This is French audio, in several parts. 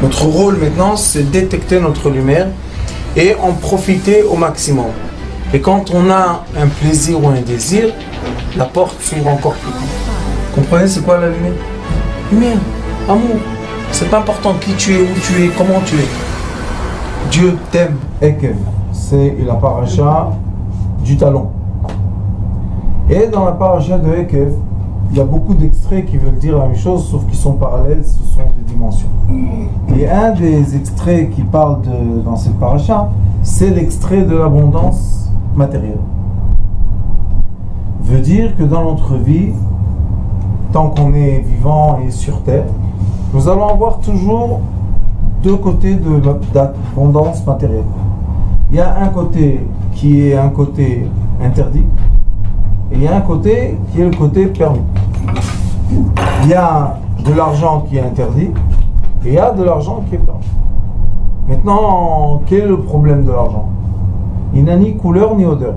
Notre rôle maintenant, c'est détecter notre lumière et en profiter au maximum. Et quand on a un plaisir ou un désir, la porte s'ouvre encore plus. Comprenez, c'est quoi la lumière? Lumière, amour. C'est pas important qui tu es, où tu es, comment tu es. Dieu t'aime. Ekev, c'est la paracha du talon. Et dans la paracha de Ekev, il y a beaucoup d'extraits qui veulent dire la même chose, sauf qu'ils sont parallèles, ce sont des dimensions. Et un des extraits qui parle dans cette paracha, c'est l'extrait de l'abondance matérielle. Veut dire que dans notre vie, tant qu'on est vivant et sur terre, nous allons avoir toujours deux côtés d'abondance matérielle. Il y a un côté qui est un côté interdit, et il y a un côté qui est le côté permis. Il y a de l'argent qui est interdit et il y a de l'argent qui est permis. Maintenant, quel est le problème de l'argent? Il n'a ni couleur ni odeur.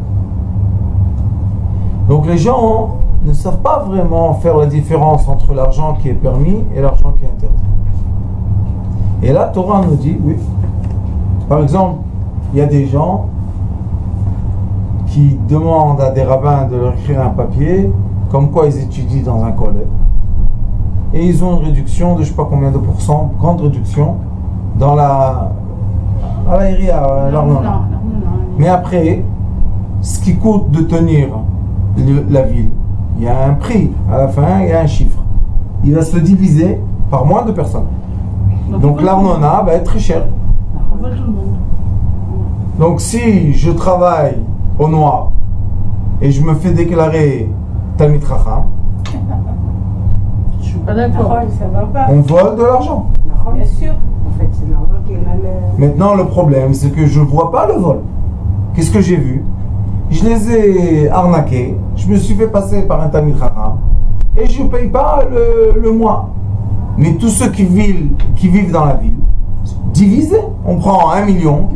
Donc les gens ne savent pas vraiment faire la différence entre l'argent qui est permis et l'argent qui est interdit. Et là, Torah nous dit, oui, par exemple, il y a des gens qui demandent à des rabbins de leur écrire un papier, comme quoi ils étudient dans un collège. Et ils ont une réduction de je ne sais pas combien de pourcents, grande réduction, dans à l'Arnona. Mais après, ce qui coûte de tenir la ville, il y a un prix, à la fin, il y a un chiffre. Il va se diviser par moins de personnes. Donc l'Arnona va être très cher. Donc si je travaille au noir et je me fais déclarer Talmid Chacham, je suis pas d'accord. On vole de l'argent. Bien sûr. En fait, c'est l'argent qui est mal. Maintenant, le problème, c'est que je ne vois pas le vol. Qu'est-ce que j'ai vu? Je les ai arnaqués. Je me suis fait passer par un Talmid Chacham et je ne paye pas le mois. Mais tous ceux qui vivent dans la ville, divisés, on prend 1 million.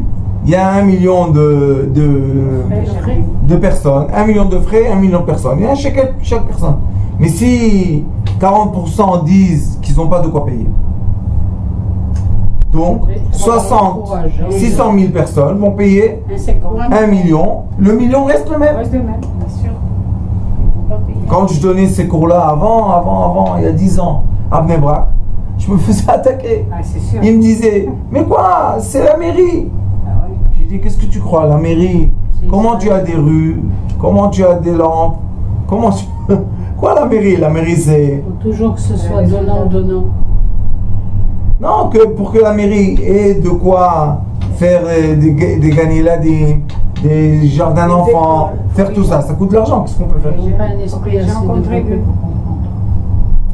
Il y a 1 million de personnes, 1 million de frais, 1 million de personnes. Il y a chaque personne. Mais si 40% disent qu'ils n'ont pas de quoi payer, donc 600 000 personnes vont payer 1 million. Le million reste le même. Bien sûr. Quand je donnais ces cours-là avant, il y a 10 ans, à Bnei Brak, je me faisais attaquer. Ils me disaient, mais quoi, c'est la mairie. J'ai dit, qu'est-ce que tu crois, la mairie? Comment tu as des rues? Comment tu as des lampes? Quoi la mairie? La mairie c'est... Il faut toujours que ce soit donnant. Non, pour que la mairie ait de quoi faire des gagner là des jardins d'enfants, faire tout ça, ça coûte de l'argent, qu'est-ce qu'on peut faire? Ils n'ont pas un esprit assez développé pour comprendre.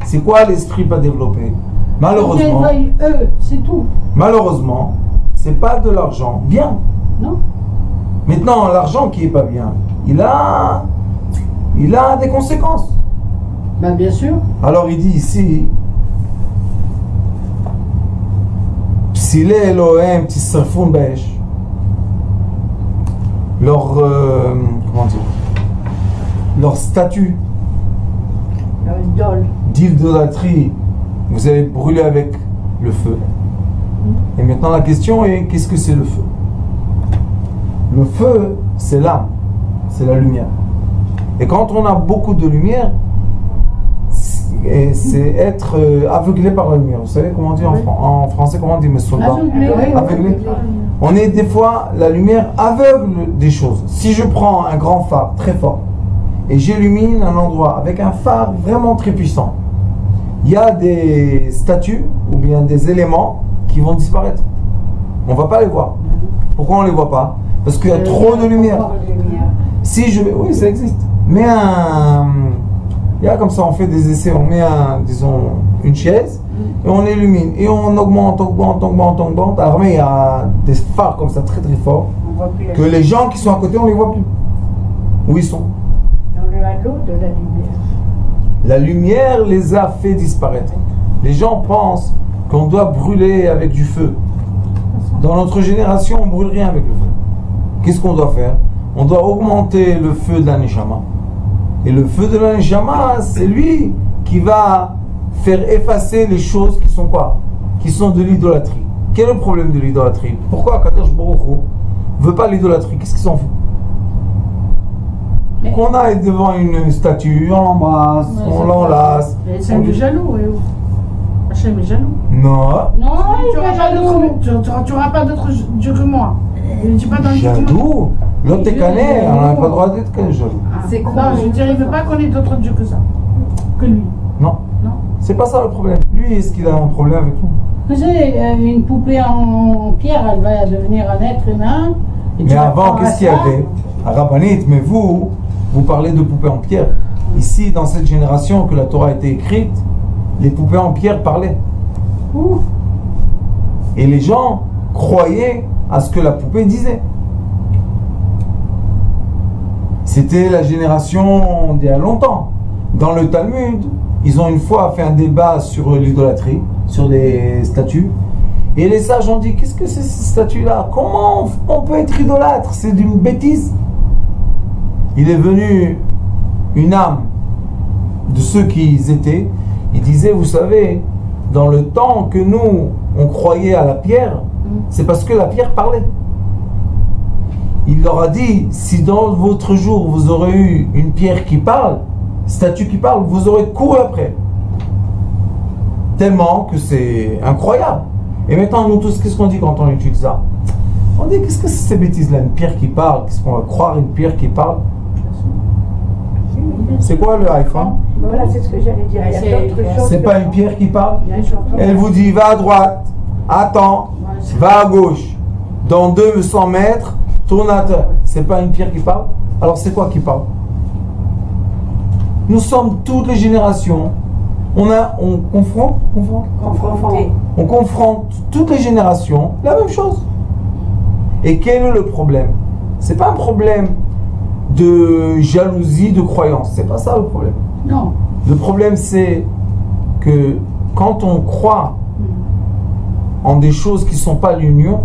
C'est quoi l'esprit pas développé? Malheureusement, eux, c'est tout. Malheureusement, c'est pas de l'argent bien. Non. Maintenant, l'argent qui est pas bien, il a des conséquences. Ben bien sûr. Alors il dit ici, Psile Elohim Tisrafun Baesh, leur statut d'idolâtrie, vous allez brûler avec le feu. Et maintenant la question est, qu'est-ce que c'est le feu? Le feu, c'est l'âme, c'est la lumière. Et quand on a beaucoup de lumière, c'est être aveuglé par la lumière. Vous savez comment on dit en français, comment on dit, mes soldats? Aveuglé. On est des fois, la lumière aveugle des choses. Si je prends un grand phare très fort et j'illumine un endroit avec un phare vraiment très puissant, il y a des statues ou bien des éléments qui vont disparaître. On ne va pas les voir. Pourquoi on ne les voit pas? Parce qu'il y a trop de lumière. Si je... Oui, ça existe. Mais il y a comme ça, on fait des essais, on met une chaise et on illumine. Et on augmente. Alors mais il y a des phares comme ça très très forts que les gens qui sont à côté, on ne les voit plus. Où ils sont? Dans le halo de la lumière. La lumière les a fait disparaître. Les gens pensent qu'on doit brûler avec du feu. Dans notre génération, on ne brûle rien avec le feu. Qu'est-ce qu'on doit faire? On doit augmenter le feu de la Neshama. Et le feu de la Neshama, c'est lui qui va faire effacer les choses qui sont quoi? Qui sont de l'idolâtrie. Quel est le problème de l'idolâtrie? Pourquoi Kadosh Baruch Hu ne veut pas l'idolâtrie? Qu'est-ce qu'ils s'en fout? Qu'on aille devant une statue, on l'embrasse, on l'enlace. C'est un jaloux, Hachem est jaloux. Non. Non, tu n'auras pas d'autre Dieu que moi. Il ne dit pas dans le jaloux. L'autre est cané, on n'a pas le droit d'être jaloux. C'est quoi? Non, je veux dire, il ne veut pas qu'on ait d'autres dieux que ça. Que lui. Non. Non. C'est pas ça le problème. Lui, est-ce qu'il a un problème avec nous? Vous savez, une poupée en pierre, elle va devenir un être humain. Mais avant, qu'est-ce qu'il y avait? À Rabbanit, mais vous parlez de poupées en pierre. Ici, dans cette génération que la Torah a été écrite, les poupées en pierre parlaient. Ouh. Et les gens croyaient à ce que la poupée disait. C'était la génération d'il y a longtemps. Dans le Talmud, ils ont une fois fait un débat sur l'idolâtrie, sur les statues. Et les sages ont dit, qu'est-ce que c'est ces statues-là? Comment on peut être idolâtre? C'est d'une bêtise. Il est venu une âme de ceux qui étaient. Il disait, vous savez, dans le temps que nous, on croyait à la pierre, c'est parce que la pierre parlait. Il leur a dit, si dans votre jour, vous aurez eu une pierre qui parle, statue qui parle, vous aurez couru après. Tellement que c'est incroyable. Et maintenant, nous tous, qu'est-ce qu'on dit quand on étudie ça? On dit, qu'est-ce que c'est ces bêtises-là? Une pierre qui parle, qu'est-ce qu'on va croire, une pierre qui parle? C'est quoi le iPhone? Voilà, c'est ce que j'allais dire. C'est pas une pierre qui parle? Elle vous dit, va à droite, attends, va à gauche, dans 200 mètres, tourne à terre. C'est pas une pierre qui parle? Alors c'est quoi qui parle? Nous sommes toutes les générations. On confronte toutes les générations la même chose. Et quel est le problème? C'est pas un problème de jalousie, de croyance. C'est pas ça le problème. Non. Le problème c'est que quand on croit en des choses qui ne sont pas l'union,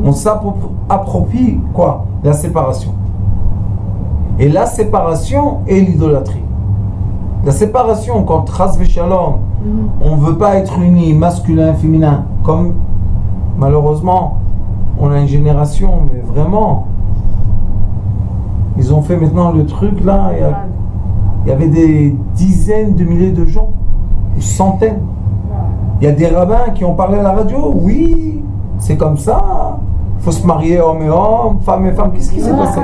on s'approprie quoi? La séparation. Et la séparation est l'idolâtrie. La séparation, quand Chas v'Shalom, on ne veut pas être unis, masculin, féminin, comme malheureusement, on a une génération, mais vraiment, ils ont fait maintenant le truc là, il y avait des dizaines de milliers de gens, ou centaines. Il y a des rabbins qui ont parlé à la radio, oui, c'est comme ça, il faut se marier homme et homme, femme et femme, qu'est-ce qui s'est passé?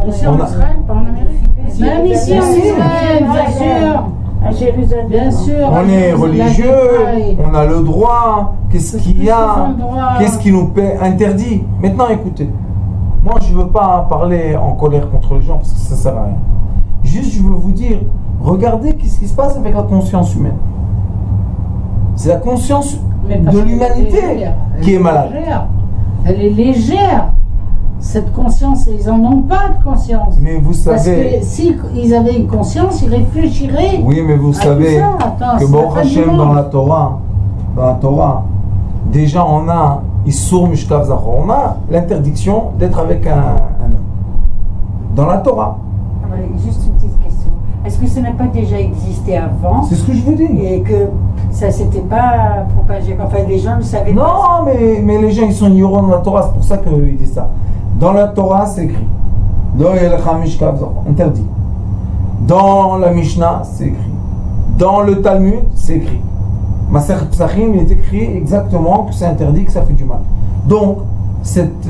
Ici en Israël, pas en Amérique. Même ici en Israël, bien sûr. À Jérusalem. Bien sûr. On est religieux, on a le droit, qu'est-ce qu'il y a? Qu'est-ce qui nous interdit? Maintenant écoutez, moi je ne veux pas parler en colère contre les gens parce que ça ne sert à rien. Juste je veux vous dire, regardez ce qui se passe avec la conscience humaine. C'est la conscience de l'humanité qui est malade. Elle est légère. Cette conscience, ils n'en ont pas de conscience. Mais vous savez... Parce que s'ils avaient une conscience, ils réfléchiraient. Oui, mais vous savez que Baruch Hashem dans la Torah, déjà on a Issur Mishkav Zachor, on a l'interdiction d'être avec un homme. Dans la Torah. Juste une petite question. Est-ce que ça n'a pas déjà existé avant? C'est ce que je vous dis. Et que ça s'était pas propagé? Enfin, les gens ne savaient pas. Non, mais les gens ils sont ignorants dans la Torah, c'est pour ça qu'ils disent ça. Dans la Torah, c'est écrit. Interdit. Dans la Mishnah, c'est écrit. Dans le Talmud, c'est écrit. Maser Psachim, il est écrit exactement que c'est interdit, que ça fait du mal. Donc, cette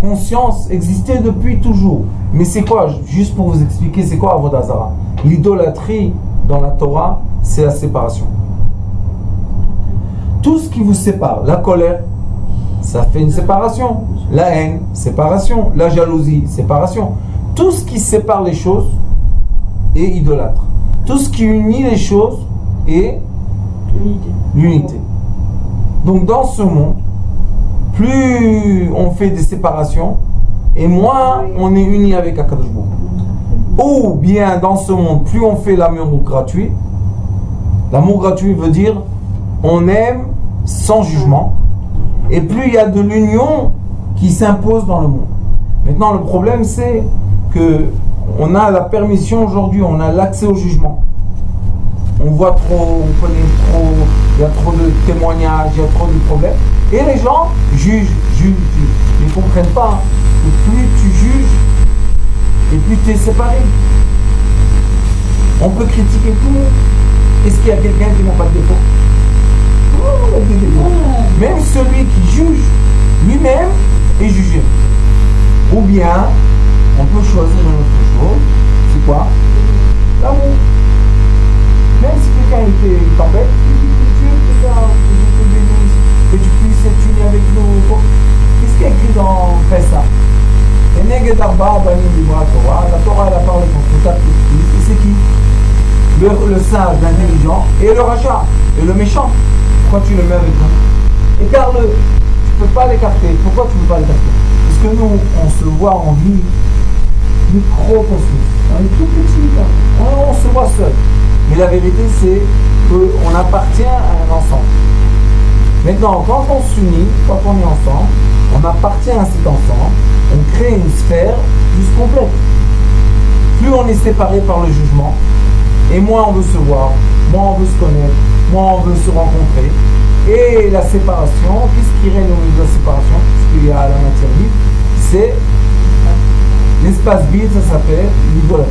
conscience existait depuis toujours. Mais c'est quoi? Juste pour vous expliquer, c'est quoi Avodah Zara? L'idolâtrie dans la Torah, c'est la séparation. Tout ce qui vous sépare, la colère, ça fait une séparation. La haine, séparation. La jalousie, séparation. Tout ce qui sépare les choses est idolâtre. Tout ce qui unit les choses est l'unité. Donc dans ce monde, plus on fait des séparations et moins on est uni avec Akadosh Baruch Hu. Ou bien dans ce monde, plus on fait l'amour gratuit. L'amour gratuit veut dire on aime sans jugement. Et plus il y a de l'union qui s'impose dans le monde. Maintenant, le problème, c'est que on a la permission aujourd'hui, on a l'accès au jugement. On voit trop, on connaît trop, il il y a trop de témoignages, il y a trop de problèmes. Et les gens jugent. Ils ne comprennent pas que plus tu juges, et plus tu es séparé. On peut critiquer tout le monde. Est-ce qu'il y a quelqu'un qui n'a pas de défaut? Non, il y a des défauts. Même celui qui juge, lui-même est jugé. Ou bien, on peut choisir une autre chose. C'est quoi? L'amour. Même si quelqu'un t'embête, tu dis que Dieu te bénisse, que tu puisses être uni avec nous. Qu'est-ce qui est écrit dans Pessa? La Torah, elle a parlé contre 4 petits. Et c'est qui? Le sage, l'intelligent, et le rachat, et le méchant. Pourquoi tu le mets avec nous? Écarte-le. Tu ne peux pas l'écarter. Pourquoi tu ne peux pas l'écarter? Parce que nous, on se voit en vie microcosmique. On est tout petit, là. On se voit seul. Mais la vérité, c'est qu'on appartient à un ensemble. Maintenant, quand on s'unit, quand on est ensemble, on appartient à cet ensemble, on crée une sphère plus complète. Plus on est séparé par le jugement, et moins on veut se voir, moins on veut se connaître, moins on veut se rencontrer. Et la séparation, qu'est-ce qui règne au niveau de la séparation? Puisqu'il y a la matière vide, c'est l'espace vide, ça s'appelle l'idolâtrie.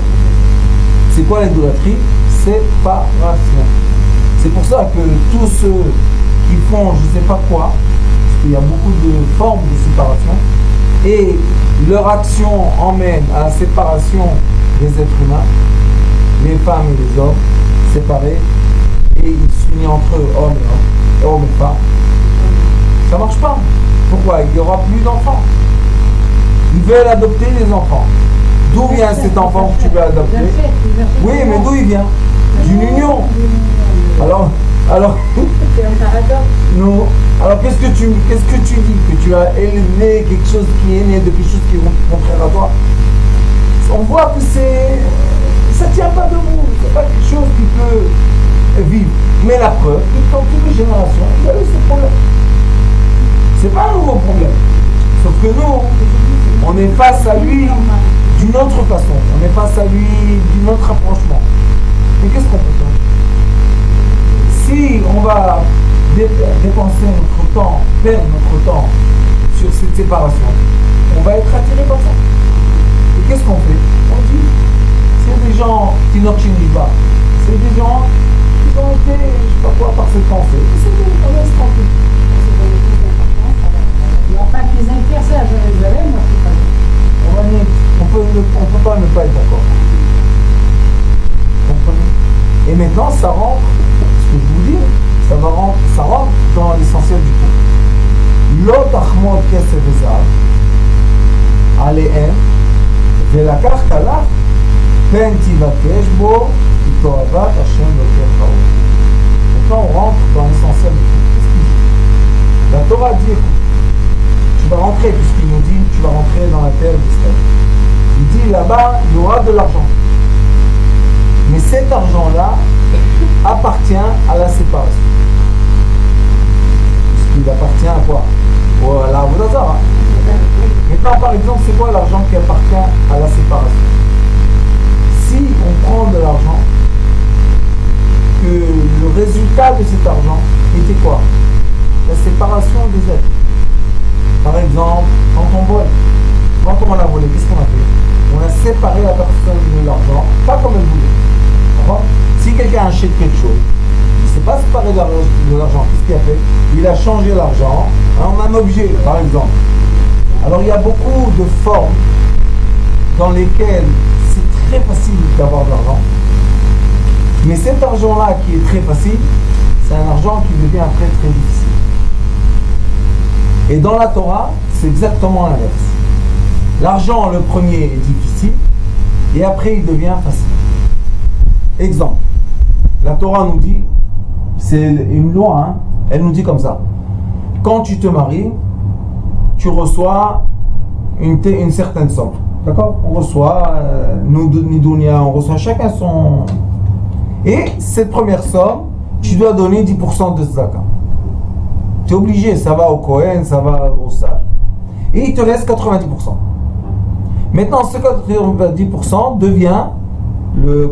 C'est quoi l'idolâtrie? Séparation. C'est pour ça que tous ceux qui font je ne sais pas quoi, parce qu'il y a beaucoup de formes de séparation, et leur action emmène à la séparation des êtres humains, les femmes et les hommes séparés, et ils s'unissent entre eux, hommes et femmes. Ça ne marche pas. Pourquoi? Il n'y aura plus d'enfants. Ils veulent adopter les enfants. D'où vient cet enfant que tu veux adopter? Oui, mais d'où il vient? D'une union. Alors c'est un paradoxe. non. Alors qu'est-ce que tu dis? Que tu as élevé quelque chose qui est né de quelque chose qui est contraire à toi? On voit que ça ne tient pas debout. C'est pas quelque chose qui peut vivre. Mais la preuve, que dans toutes les générations, il y a eu ce problème. C'est pas un nouveau problème. Sauf que nous, on est face à lui d'une autre façon. On est face à lui d'un autre rapprochement. Mais qu'est-ce qu'on peut faire? Si on va dépenser notre temps, perdre notre temps sur cette séparation, on va être attiré par ça. Et qu'est-ce qu'on fait? On dit, c'est des gens qui n'ont pas. C'est des gens qui ont été, je ne sais pas quoi, par cette pensée. C'est des gens qui sont tranquilles. Il n'y a pas que les inversés à Jérusalem, moi je sais pas. On peut pas ne pas être d'accord. Comprenez? Et maintenant, ça rentre, ce que je vous dis, ça rentre dans l'essentiel du tout. L'autre achmod kesef vezav, alehem, velakach kalach, pen tivakesh bo, itoavat Hashem lokecha. Maintenant, on rentre dans l'essentiel du tout. Qu'est-ce qu'il dit? La Torah dit, écoute, tu vas rentrer, puisqu'il nous dit, tu vas rentrer dans la terre d'Israël. Il dit, là-bas, il y aura de l'argent. Mais cet argent-là appartient à la séparation. Puisqu'il appartient à quoi? À l'Avodat Zarah. Maintenant, par exemple, c'est quoi l'argent qui appartient à la séparation? Si on prend de l'argent, que le résultat de cet argent était quoi? La séparation des êtres. Par exemple, quand on vole, quand on l'a volé, qu'est-ce qu'on a fait? On a séparé la personne de l'argent, pas comme elle voulait. D'accord? Si quelqu'un achète quelque chose, il ne s'est pas séparé de l'argent, qu'est-ce qu'il a fait? Il a changé l'argent en un objet, par exemple. Alors il y a beaucoup de formes dans lesquelles c'est très facile d'avoir de l'argent. Mais cet argent-là qui est très facile, c'est un argent qui devient après très difficile. Et dans la Torah, c'est exactement l'inverse. L'argent, le premier, est difficile, et après il devient facile. Exemple, la Torah nous dit, c'est une loi, hein, elle nous dit comme ça. Quand tu te maries, tu reçois une certaine somme. D'accord? On reçoit, Nidunia, on reçoit chacun son... Et cette première somme, tu dois donner 10% de Zaka. Tu es obligé, ça va au Kohen, ça va au sage. Et il te reste 90%. Maintenant, ce 90% devient,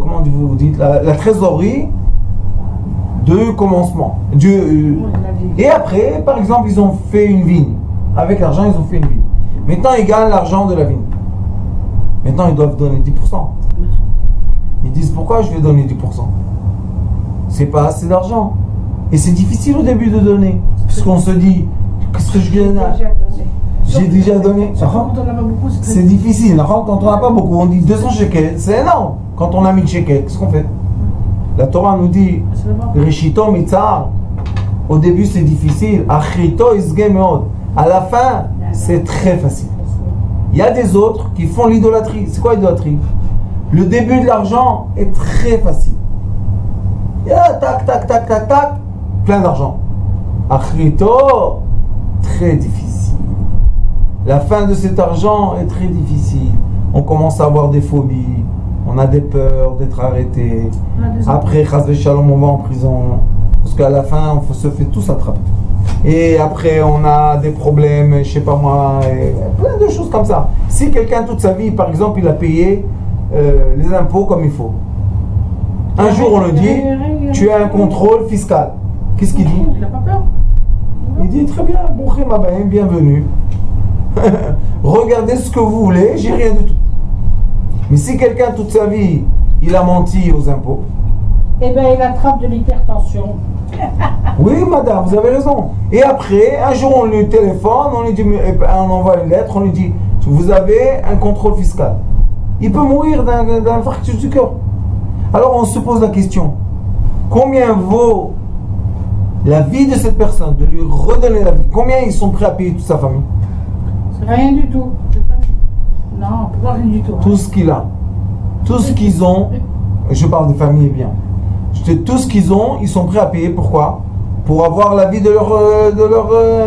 comment vous dites, la trésorerie de commencement. Et après, par exemple, ils ont fait une vigne. Avec l'argent, ils ont fait une vigne. Maintenant, ils gagnent l'argent de la vigne. Maintenant, ils doivent donner 10%. Ils disent, pourquoi je vais donner 10%? C'est pas assez d'argent. Et c'est difficile au début de donner. Puisqu'on se dit, qu'est-ce que je gagne? J'ai déjà donné. C'est difficile. Quand on n'a pas beaucoup, on dit 200 shekels, c'est énorme. Quand on a 1000 shekels, qu'est-ce qu'on fait? La Torah nous dit, Rishito mitzar. Au début, c'est difficile. Achrito isge meod. À la fin, c'est très facile. Il y a des autres qui font l'idolâtrie. C'est quoi l'idolâtrie? Le début de l'argent est très facile. Il y a tac, tac, tac, tac, tac, plein d'argent. Achrito, très difficile. La fin de cet argent est très difficile. On commence à avoir des phobies. On a des peurs d'être arrêté. Après, chas v'shalom, on va en prison. Parce qu'à la fin, on se fait tous attraper. Et après, on a des problèmes, je sais pas moi, plein de choses comme ça. Si quelqu'un, toute sa vie, par exemple, il a payé les impôts comme il faut. Un jour, on le dit, tu as un contrôle fiscal. Qu'est-ce qu'il dit? Il n'a pas peur. Il dit, très bien, Brouchim Abaim, bienvenue. Regardez ce que vous voulez, j'ai rien du tout. Mais si quelqu'un, toute sa vie, il a menti aux impôts, eh bien, il attrape de l'hypertension. oui, madame, vous avez raison. Et après, un jour, on lui téléphone, on lui dit, on envoie une lettre, on lui dit, vous avez un contrôle fiscal. Il peut mourir d'un infarctus du cœur. Alors, on se pose la question, combien vaut la vie de cette personne, de lui redonner la vie? Combien ils sont prêts à payer toute sa famille? Rien du tout. Non, pas rien du tout. Tout ce qu'il a, tout ce qu'ils ont, je parle de famille bien. Tout ce qu'ils ont, ils sont prêts à payer. Pourquoi? Pour avoir la vie de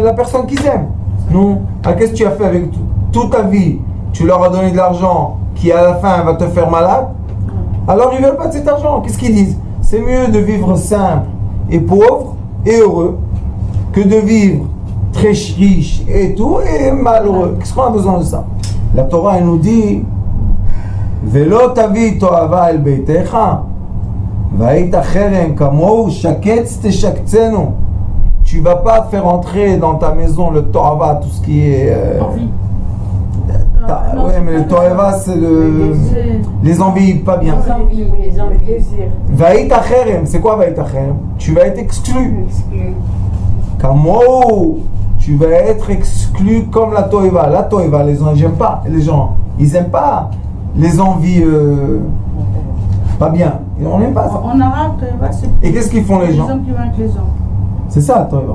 la personne qu'ils aiment. Non. Qu'est-ce que tu as fait avec toute ta vie? Tu leur as donné de l'argent qui à la fin va te faire malade. Alors ils ne veulent pas de cet argent. Qu'est-ce qu'ils disent? C'est mieux de vivre simple et pauvre et heureux que de vivre très riche et tout et malheureux. Qu'est-ce qu'on a besoin de ça? La Torah elle nous dit Velo tavi to'ava el beitecha va'ita cherem kamou shaketz teshaktzenu. Tu vas pas faire entrer dans ta maison le to'ava, tout ce qui est envie. Oui, mais le to'ava c'est les envies pas bien. Les envies. Va'ita cherem, c'est quoi va'ita cherem? Tu vas être exclu. Kamou, tu vas être exclu comme la to'eva. La to'eva, les gens n'aiment pas. Les gens, ils n'aiment pas les envies pas bien. On n'aime pas ça. En arabe, to'eva, c'est... Et qu'est-ce qu'ils font les gens? Les hommes qui vont avec les hommes. C'est ça la to'eva.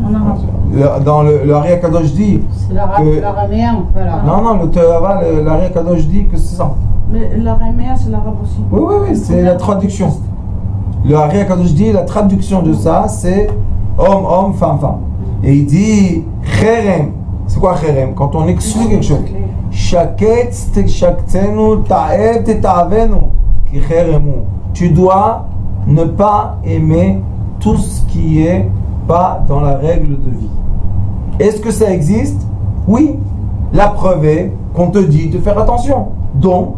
En arabe. Dans le Ari Kadosh dit... C'est l'araméen, voilà. Non, le to'eva, l'Ari Kadosh dit que c'est ça. Mais l'araméen, c'est l'arabe aussi. Oui, c'est la traduction. Le Ari Kadosh dit, la traduction de ça, c'est homme, femme. Et il dit cherem. C'est quoi cherem? Quand on exclut quelque chose. Shaketz teshaktzenu ta'ev teta'avenu ki cheremu. Tu dois ne pas aimer tout ce qui est pas dans la règle de vie. Est-ce que ça existe? Oui. La preuve est qu'on te dit de faire attention. Donc,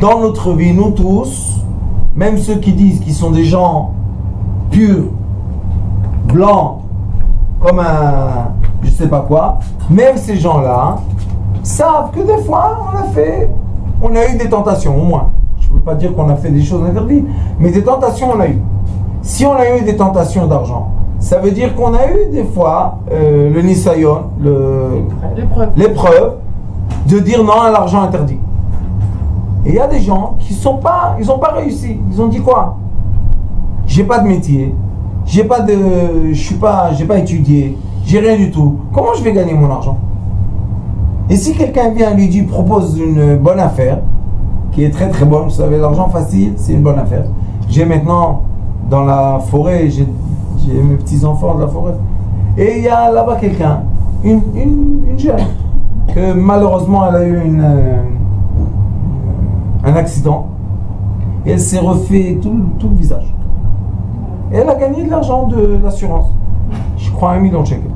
dans notre vie, nous tous, même ceux qui disent qu'ils sont des gens purs, blancs, comme un je sais pas quoi, même ces gens-là savent que des fois on a eu des tentations, au moins. Je ne veux pas dire qu'on a fait des choses interdites, mais des tentations on a eu. Si on a eu des tentations d'argent, ça veut dire qu'on a eu des fois le nisayon, l'épreuve de dire non à l'argent interdit. Et il y a des gens qui n'ont pas réussi. Ils ont dit quoi? J'ai pas de métier. J'ai pas étudié, j'ai rien du tout. Comment je vais gagner mon argent? Et si quelqu'un vient lui propose une bonne affaire, qui est très très bonne, vous savez, l'argent facile, c'est une bonne affaire. J'ai maintenant dans la forêt, j'ai mes petits enfants de la forêt, et il y a là-bas quelqu'un, une jeune, que malheureusement elle a eu un accident, et elle s'est refait tout le visage. Et elle a gagné de l'argent de l'assurance. Je crois 1 million de shekels.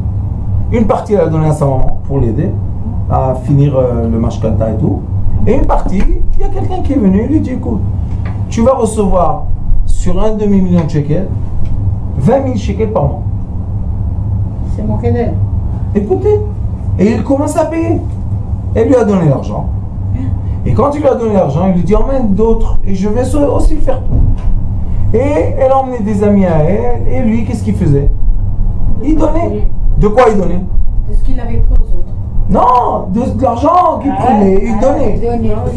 Une partie, elle a donné à sa maman pour l'aider à finir le mashkata et tout. Et une partie, il y a quelqu'un qui est venu et lui dit écoute, tu vas recevoir sur 1,5 million de shekels 20 000 shekels par mois. C'est mon cadet. Écoutez, et il commence à payer. Elle lui a donné l'argent. Et quand il lui a donné l'argent, il lui dit emmène d'autres et je vais aussi faire tout. Et elle a emmené des amis à elle, et lui, qu'est-ce qu'il faisait? Il donnait. De quoi il donnait? De ce qu'il avait pris aux autres. Non, de l'argent qu'il prenait, il donnait.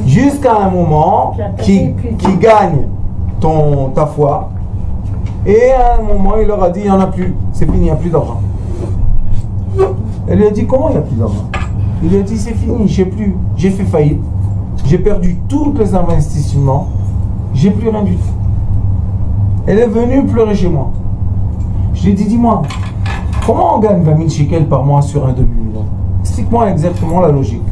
Jusqu'à un moment qui gagne ta foi. Et à un moment, il leur a dit, il n'y en a plus, c'est fini, il n'y a plus d'argent. Elle lui a dit, comment il n'y a plus d'argent? Il lui a dit, c'est fini, je sais plus, j'ai fait faillite, j'ai perdu tous les investissements, j'ai plus rien du tout. Elle est venue pleurer chez moi. Je lui ai dit, dis-moi, comment on gagne 20 000 shekels par mois sur un demi-million? Explique-moi exactement la logique.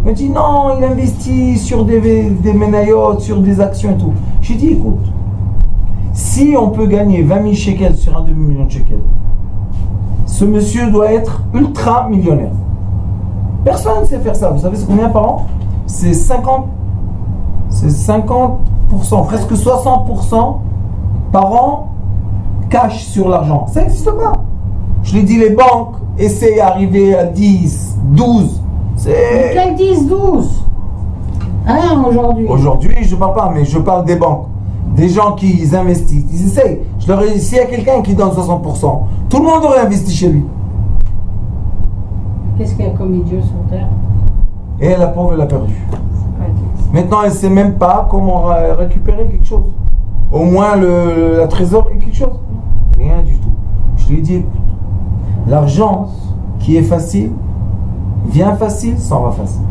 Elle me dit, non, il investit sur des ménayotes, sur des actions et tout. J'ai dit, écoute, si on peut gagner 20 000 shekels sur un demi-million de shekels, ce monsieur doit être ultra millionnaire. Personne ne sait faire ça. Vous savez c'est combien par an? C'est 50%, presque 60% par an cash sur l'argent. Ça n'existe pas. Je l'ai dit, les banques essaient d'arriver à 10, 12. C'est... Quel 10, 12 hein, aujourd'hui? Aujourd'hui, je ne parle pas, mais je parle des banques. Des gens qui investissent. Ils essayent. Je leur ai dit, s'il y a quelqu'un qui donne 60%, tout le monde aurait investi chez lui. Qu'est-ce qu'il y a comme idiot sur Terre? Et la pauvre, elle a perdu. Maintenant, elle ne sait même pas comment récupérer quelque chose. Au moins, la trésorerie, quelque chose. Rien du tout. Je lui ai dit, l'argent qui est facile, vient facile, s'en va facile.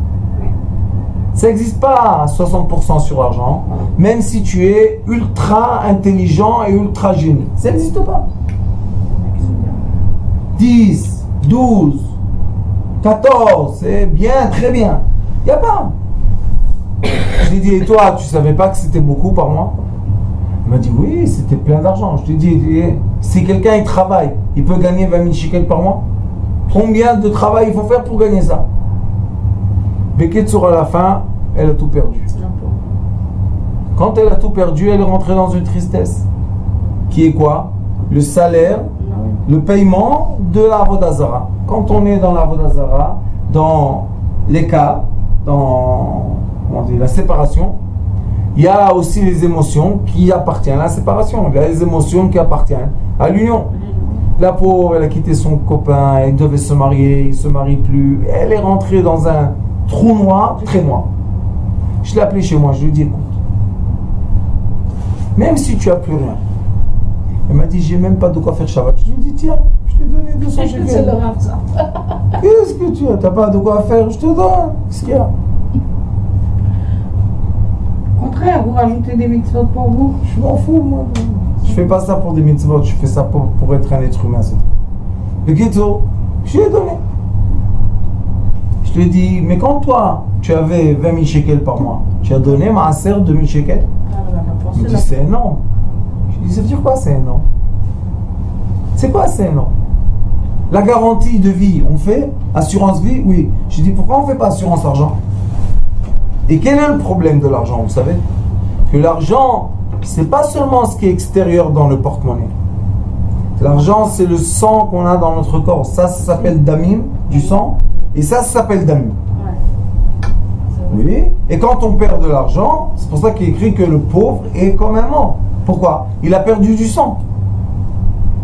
Ça n'existe pas à 60% sur l'argent, même si tu es ultra intelligent et ultra génie. Ça n'existe pas. 10, 12, 14, c'est bien, très bien. Il n'y a pas. Je lui ai dit, et toi, tu ne savais pas que c'était beaucoup par mois? Il m'a dit, oui, c'était plein d'argent. Je lui ai dit, si quelqu'un il travaille, il peut gagner 20 000 shekels par mois? Combien de travail il faut faire pour gagner ça? Beketsour, à la fin, elle a tout perdu. Quand elle a tout perdu, elle est rentrée dans une tristesse. Qui est quoi? Le salaire, le paiement de la Avodah Zara. Quand on est dans la Avodah Zara, dans les cas, dans la séparation, il y a aussi les émotions qui appartiennent à la séparation. Il y a les émotions qui appartiennent à l'union. La pauvre, elle a quitté son copain, elle devait se marier, il ne se marie plus. Elle est rentrée dans un trou noir, très noir. Je l'ai appelé chez moi, je lui ai dit, écoute, même si tu n'as plus rien, elle m'a dit, j'ai même pas de quoi faire Shabbat. Je lui ai dit, tiens, je t'ai donné 200 shekels. Qu'est-ce que tu as? T'as pas de quoi faire? Je te donne. Qu'est-ce qu'il y a? Au contraire, vous rajoutez des mitzvot pour vous. Je m'en fous, moi. Je fais pas ça pour des mitzvot, je fais ça pour être un être humain. Le ghetto, je lui ai donné. Je lui ai dit, mais quand toi, tu avais 20 000 shekels par mois, tu as donné ma sœur 2 000 shekels? Il me dit, c'est énorme. Je lui ai dit, ça veut dire quoi, c'est énorme? C'est quoi, c'est énorme? La garantie de vie, on fait? Assurance vie? Oui. Je lui ai dit, pourquoi on ne fait pas assurance argent? Et quel est le problème de l'argent, vous savez? Que l'argent, c'est pas seulement ce qui est extérieur dans le porte-monnaie. L'argent, c'est le sang qu'on a dans notre corps. Ça s'appelle damim, du sang. Et ça s'appelle damim. Oui. Et quand on perd de l'argent, c'est pour ça qu'il est écrit que le pauvre est comme un mort. Pourquoi? Il a perdu du sang.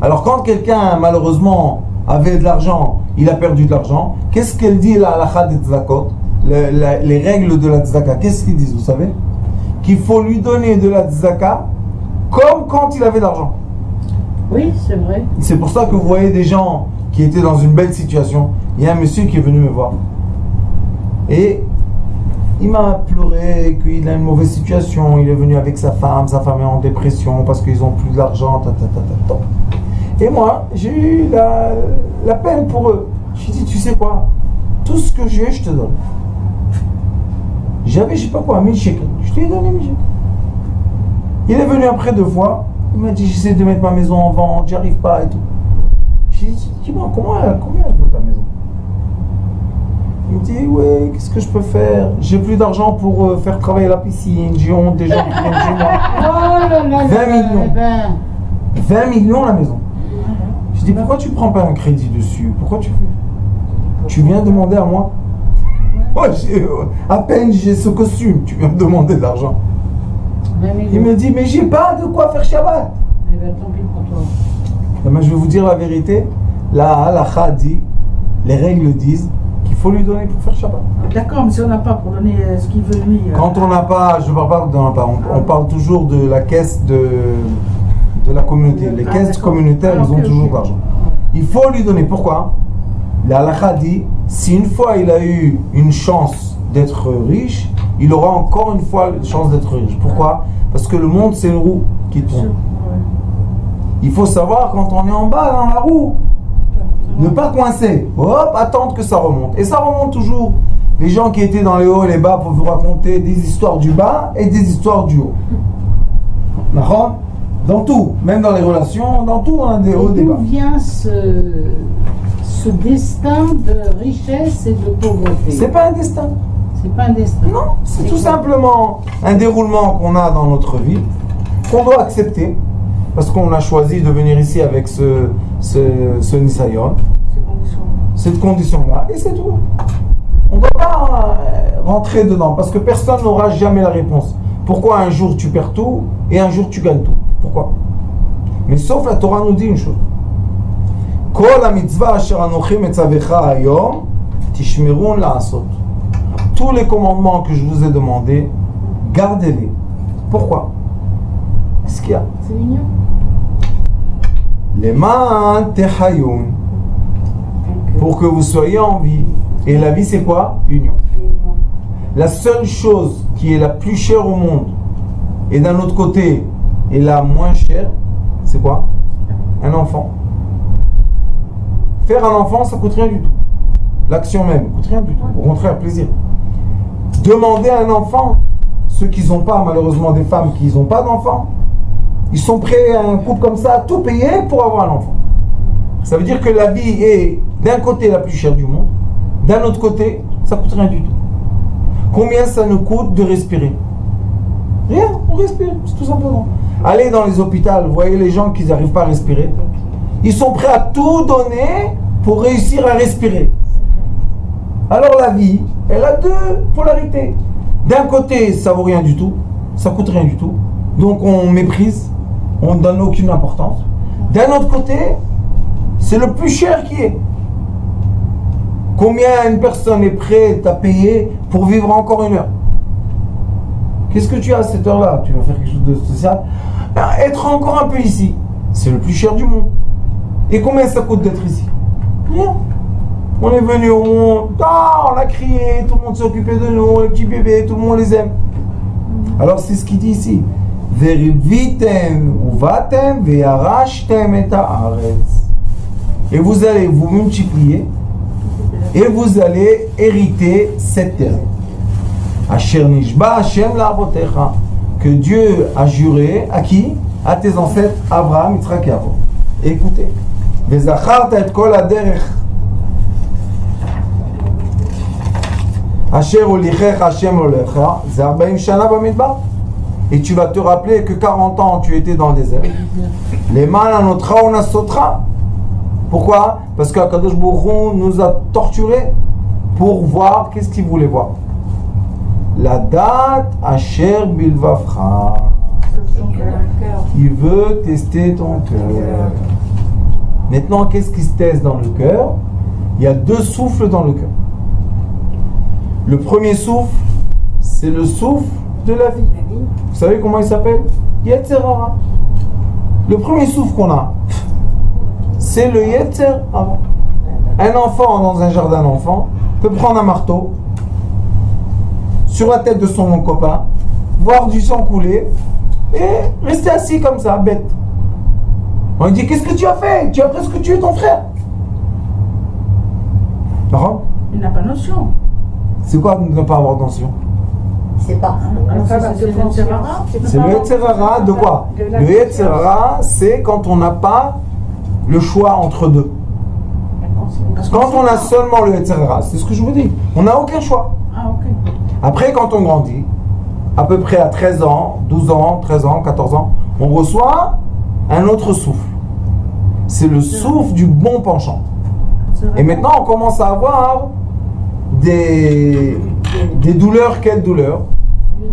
Alors quand quelqu'un, malheureusement, avait de l'argent, il a perdu de l'argent, qu'est-ce qu'elle dit la halakha des tzakot? Les règles de la tzaka, qu'est-ce qu'ils disent, vous savez? Qu'il faut lui donner de la tzaka comme quand il avait de l'argent. Oui, c'est vrai. C'est pour ça que vous voyez des gens qui étaient dans une belle situation. Il y a un monsieur qui est venu me voir. Et il m'a pleuré qu'il a une mauvaise situation. Il est venu avec sa femme est en dépression parce qu'ils n'ont plus d'argent. Et moi, j'ai eu la peine pour eux. Je lui ai dit, tu sais quoi? Tout ce que j'ai, je te donne. J'avais, je sais pas quoi, 1000 shekels. Je lui ai donné 1000 shekels. Il est venu après 2 fois. Il m'a dit, j'essaie de mettre ma maison en vente, j'y arrive pas et tout. Je lui ai dit, dis-moi, combien elle vaut ta maison? Il me dit, ouais, qu'est-ce que je peux faire? J'ai plus d'argent pour faire travailler la piscine. J'ai honte des gens qui viennent chez moi. Oh là là 20 millions. 20 millions la maison. dis, pourquoi tu prends pas un crédit dessus? Pourquoi tu viens demander à moi? Moi, à peine j'ai ce costume, tu viens me demander de l'argent. Il me dit, mais j'ai pas de quoi faire Shabbat. Eh ben, tant pis pour toi. Je vais vous dire la vérité. La halakha dit, les règles disent qu'il faut lui donner pour faire Shabbat. D'accord, mais si on n'a pas pour donner ce qu'il veut lui. Quand on n'a pas, je ne parle pas d'on n'a pas, on parle toujours de la caisse de la communauté. Les caisses communautaires, ils ont toujours de l'argent. Il faut lui donner. Pourquoi? La halakha dit, si une fois il a eu une chance d'être riche, il aura encore une fois une chance d'être riche. Pourquoi? Parce que le monde, c'est une roue qui tourne. Il faut savoir quand on est en bas dans la roue, ne pas coincer. Hop, attendre que ça remonte. Et ça remonte toujours. Les gens qui étaient dans les hauts et les bas pour vous raconter des histoires du bas et des histoires du haut. D'accord? Dans tout, même dans les relations, dans tout, on a des hauts et des bas. D'où vient ce destin de richesse et de pauvreté? C'est pas un destin. C'est pas un destin. Non, c'est tout simplement un déroulement qu'on a dans notre vie, qu'on doit accepter, parce qu'on a choisi de venir ici avec ce Nisayon, cette condition-là, et c'est tout. On ne doit pas rentrer dedans, parce que personne n'aura jamais la réponse. Pourquoi un jour tu perds tout, et un jour tu gagnes tout? Pourquoi? Mais sauf la Torah nous dit une chose. Kol ha-mitzvah asher anochi metzavecha hayom, tishmerun la'asot. Tous les commandements que je vous ai demandés, gardez-les. Pourquoi? Qu'est-ce qu'il y a? C'est l'union. Leman tehayun. Pour que vous soyez en vie. Et la vie, c'est quoi? L'union. La seule chose qui est la plus chère au monde, et d'un autre côté, est la moins chère, c'est quoi? Un enfant. Faire un enfant, ça coûte rien du tout. L'action même, coûte rien du tout. Au contraire, plaisir. Demander à un enfant, ceux qui n'ont pas, malheureusement des femmes qui n'ont pas d'enfants, ils sont prêts à un couple comme ça, à tout payer pour avoir un enfant. Ça veut dire que la vie est d'un côté la plus chère du monde, d'un autre côté, ça coûte rien du tout. Combien ça nous coûte de respirer? Rien, on respire, c'est tout simplement. Allez dans les hôpitaux, vous voyez les gens qui n'arrivent pas à respirer. Ils sont prêts à tout donner pour réussir à respirer. Alors la vie, elle a deux polarités. D'un côté, ça vaut rien du tout, ça coûte rien du tout. Donc on méprise, on ne donne aucune importance. D'un autre côté, c'est le plus cher qui est. Combien une personne est prête à payer pour vivre encore une heure? Qu'est-ce que tu as à cette heure-là? Tu vas faire quelque chose de spécial? Être encore un peu ici, c'est le plus cher du monde. Et combien ça coûte d'être ici? Rien. On est venu au monde, on a crié, tout le monde s'est occupé de nous, les petits bébés, tout le monde les aime. Alors c'est ce qu'il dit ici. Verivitem uvatem ve'arashtem et haaretz. Et vous allez vous multiplier et vous allez hériter cette terre. Asher nishba Hashem la'avotecha. Que Dieu a juré à qui? À tes ancêtres Abraham, Yitzhak et Yaakov. Écoutez. Vezacharta et kol haderech. Asher olichech Hashem olecha. Ze 40 shana bamidbar. Et tu vas te rappeler que 40 ans tu étais dans le désert. Les man anotra unasotra. Pourquoi? Parce qu'Akadosh Baruch Hu nous a torturés pour voir qu'est-ce qu'il voulait voir. La date Asher bilvavcha. Il veut tester ton cœur. Maintenant, qu'est-ce qui se teste dans le cœur? Il y a deux souffles dans le cœur. Le premier souffle, c'est le souffle de la vie. Vous savez comment il s'appelle? Yetzer hara. Le premier souffle qu'on a, c'est le Yetzer hara. Un enfant dans un jardin d'enfants peut prendre un marteau sur la tête de son copain, voir du sang couler et rester assis comme ça, bête. On lui dit, qu'est-ce que tu as fait? Tu as presque tué ton frère. Non? Il n'a pas notion. C'est quoi de ne pas avoir notion? C'est pas. C'est le Yetzer hara de quoi? Le Yetzer hara, c'est quand on n'a pas le choix entre deux. Quand on a seulement le Yetzer hara, c'est ce que je vous dis, on n'a aucun choix. Ah, ok. Après, quand on grandit, à peu près à 13 ans, 12 ans, 13 ans, 14 ans, on reçoit un autre souffle. C'est le souffle du bon penchant. Et maintenant, on commence à avoir des douleurs. Quelles douleurs?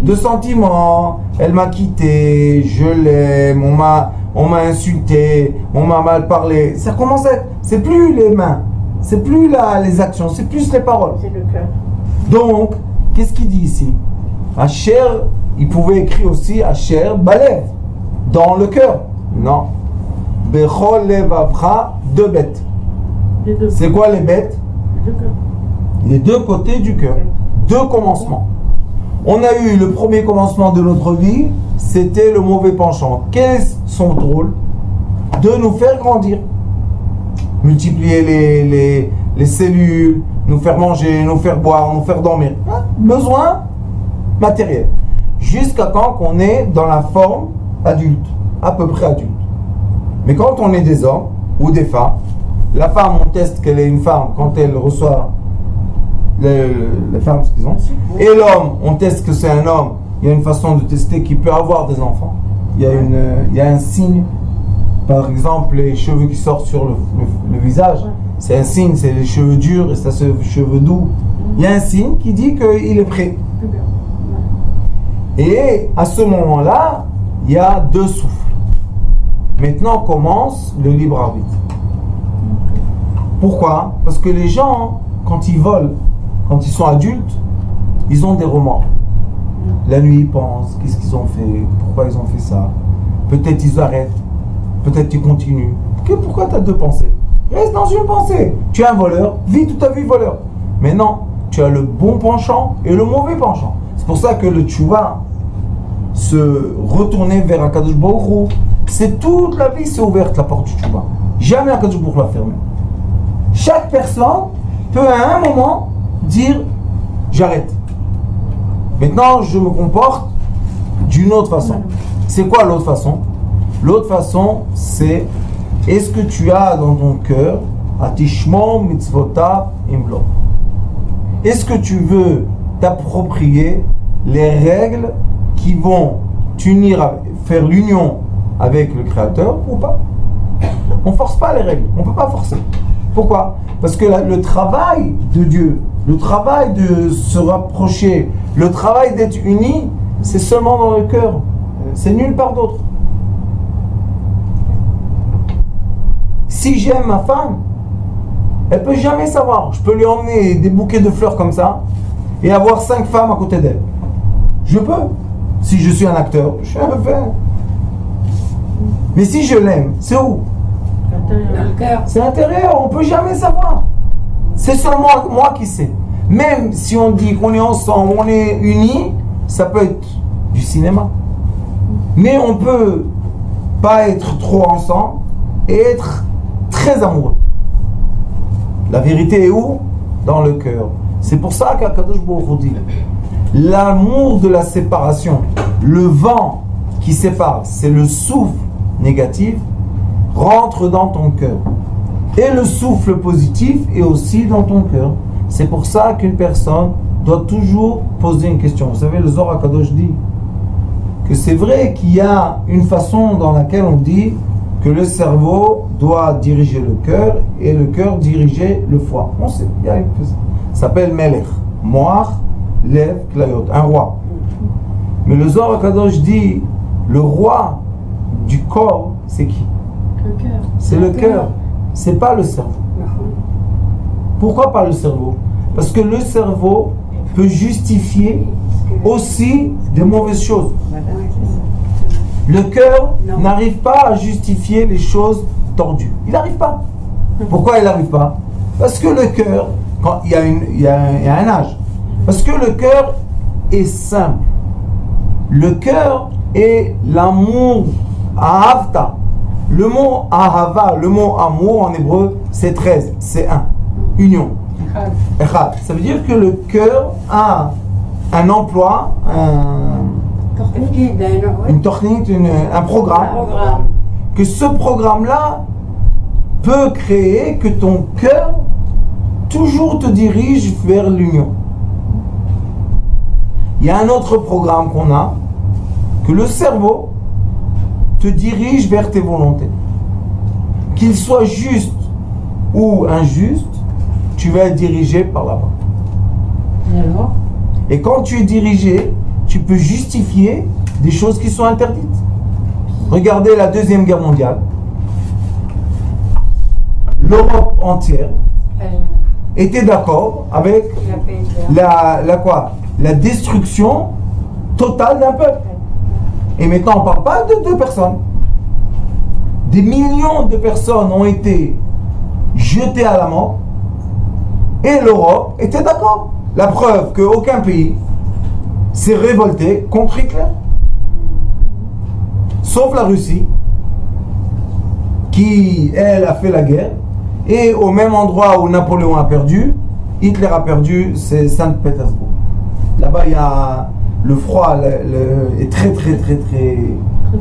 De sentiments. Elle m'a quitté, je l'aime, on m'a insulté, on m'a mal parlé. Ça commence à être... C'est plus les mains, c'est plus les actions, c'est plus les paroles. C'est le cœur. Donc, qu'est-ce qu'il dit ici? Asher, il pouvait écrire aussi Asher Balev, dans le cœur. Non. Bechol Levavcha, deux bêtes. C'est quoi les bêtes? Les deux côtés du cœur. Deux commencements. On a eu le premier commencement de notre vie, c'était le mauvais penchant. Quel est son rôle? De nous faire grandir. Multiplier les cellules, nous faire manger, nous faire boire, nous faire dormir. Besoin matériel. Jusqu'à quand qu'on est dans la forme adulte, à peu près adulte. Mais quand on est des hommes ou des femmes, la femme, on teste qu'elle est une femme quand elle reçoit les femmes, ce qu'ils ont. Et l'homme, on teste que c'est un homme. Il y a une façon de tester qu'il peut avoir des enfants. Il y a un signe. Par exemple, les cheveux qui sortent sur le visage, c'est un signe, c'est les cheveux durs et ça c'est les cheveux doux. Il y a un signe qui dit qu'il est prêt. Et à ce moment-là, il y a deux souffles. Maintenant commence le libre arbitre. Pourquoi? Parce que les gens, quand ils volent, quand ils sont adultes, ils ont des remords. La nuit, ils pensent, qu'est-ce qu'ils ont fait? Pourquoi ils ont fait ça? Peut-être ils arrêtent, peut-être ils continuent. Pourquoi tu as deux pensées? Reste dans une pensée. Tu es un voleur, vis toute ta vie voleur. Mais non, tu as le bon penchant et le mauvais penchant. C'est pour ça que le tchouva, se retourner vers Akadosh Baruch Hu, c'est toute la vie, c'est ouverte la porte du tchouva. Jamais Akadosh Baruch Hu la fermer. Chaque personne peut à un moment dire j'arrête. Maintenant je me comporte d'une autre façon. C'est quoi l'autre façon? L'autre façon c'est est-ce que tu as dans ton cœur Atishmo mitzvota imlo? Est-ce que tu veux t'approprier les règles qui vont faire l'union avec le Créateur ou pas? On ne force pas les règles, on ne peut pas forcer. Pourquoi? Parce que le travail de Dieu, le travail de se rapprocher, le travail d'être uni, c'est seulement dans le cœur. C'est nulle part d'autre. Si j'aime ma femme, elle ne peut jamais savoir. Je peux lui emmener des bouquets de fleurs comme ça et avoir 5 femmes à côté d'elle. Je peux. Si je suis un acteur, je suis un faire. Mais si je l'aime, c'est où? C'est intérieur, on ne peut jamais savoir. C'est seulement moi qui sais. Même si on dit qu'on est ensemble, on est unis, ça peut être du cinéma. Mais on ne peut pas être trop ensemble et être très amoureux. La vérité est où? Dans le cœur. C'est pour ça qu'Akadosh Baruch Hu dit l'amour de la séparation, le vent qui sépare, c'est le souffle négatif, rentre dans ton cœur. Et le souffle positif est aussi dans ton cœur. C'est pour ça qu'une personne doit toujours poser une question. Vous savez, le Zohar HaKadosh dit que c'est vrai qu'il y a une façon dans laquelle on dit que le cerveau doit diriger le cœur et le cœur diriger le foie. On sait, il y a une chose. Ça s'appelle Melech, Moach, Lev, Klayot, un roi. Mais le Zohar HaKadosh dit le roi du corps, c'est qui? Le cœur. C'est le cœur, c'est pas le cerveau. Pourquoi pas le cerveau? Parce que le cerveau peut justifier aussi des mauvaises choses. Le cœur n'arrive pas à justifier les choses tordues. Il n'arrive pas. Pourquoi il n'arrive pas? Parce que le cœur, quand il y a un âge, parce que le cœur est simple. Le cœur est l'amour, ahavta. Le mot ahava, le mot amour en hébreu, c'est 13, c'est 1. Union. Echad. Ça veut dire que le cœur a un emploi, une technique, un programme. Que ce programme-là peut créer que ton cœur toujours te dirige vers l'union. Il y a un autre programme qu'on a, que le cerveau te dirige vers tes volontés. qu'il soit juste ou injuste, tu vas être dirigé par là-bas. Et alors? Et quand tu es dirigé, tu peux justifier des choses qui sont interdites. Regardez la Deuxième Guerre mondiale. L'Europe entière était d'accord avec la destruction totale d'un peuple. Et maintenant, on ne parle pas de 2 personnes. Des millions de personnes ont été jetées à la mort. Et l'Europe était d'accord. La preuve qu'aucun pays s'est révolté contre Hitler. Sauf la Russie, qui, elle, a fait la guerre. Et au même endroit où Napoléon a perdu, Hitler a perdu, c'est Saint-Pétersbourg. Là-bas, il y a le froid est très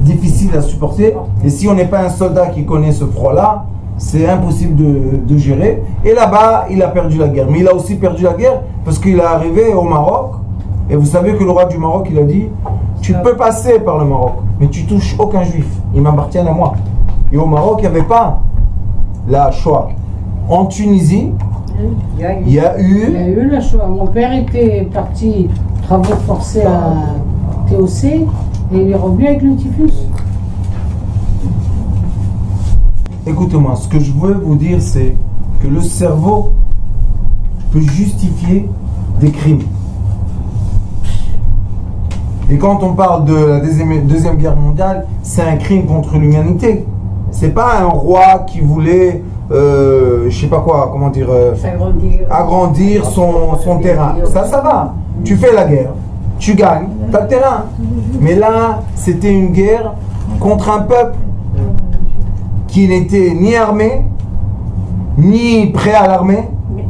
difficile à supporter. Et si on n'est pas un soldat qui connaît ce froid-là, c'est impossible de gérer. Et là-bas, il a perdu la guerre. Mais il a aussi perdu la guerre parce qu'il est arrivé au Maroc. Et vous savez que le roi du Maroc, il a dit, tu peux passer par le Maroc, mais tu touches aucun juif. Ils m'appartiennent à moi. Et au Maroc, il n'y avait pas la Shoah. En Tunisie, il y a eu la Shoah. Mon père était parti travaux forcés à TOC et il est revenu avec le typhus. Écoutez-moi, ce que je veux vous dire, c'est que le cerveau peut justifier des crimes. Et quand on parle de la Deuxième Guerre mondiale, c'est un crime contre l'humanité. C'est pas un roi qui voulait, je sais pas quoi, comment dire, agrandir son terrain. Ça va. Tu fais la guerre, tu gagnes, tu as le terrain. Mais là, c'était une guerre contre un peuple qui n'était ni armé, ni prêt à l'armée. Mais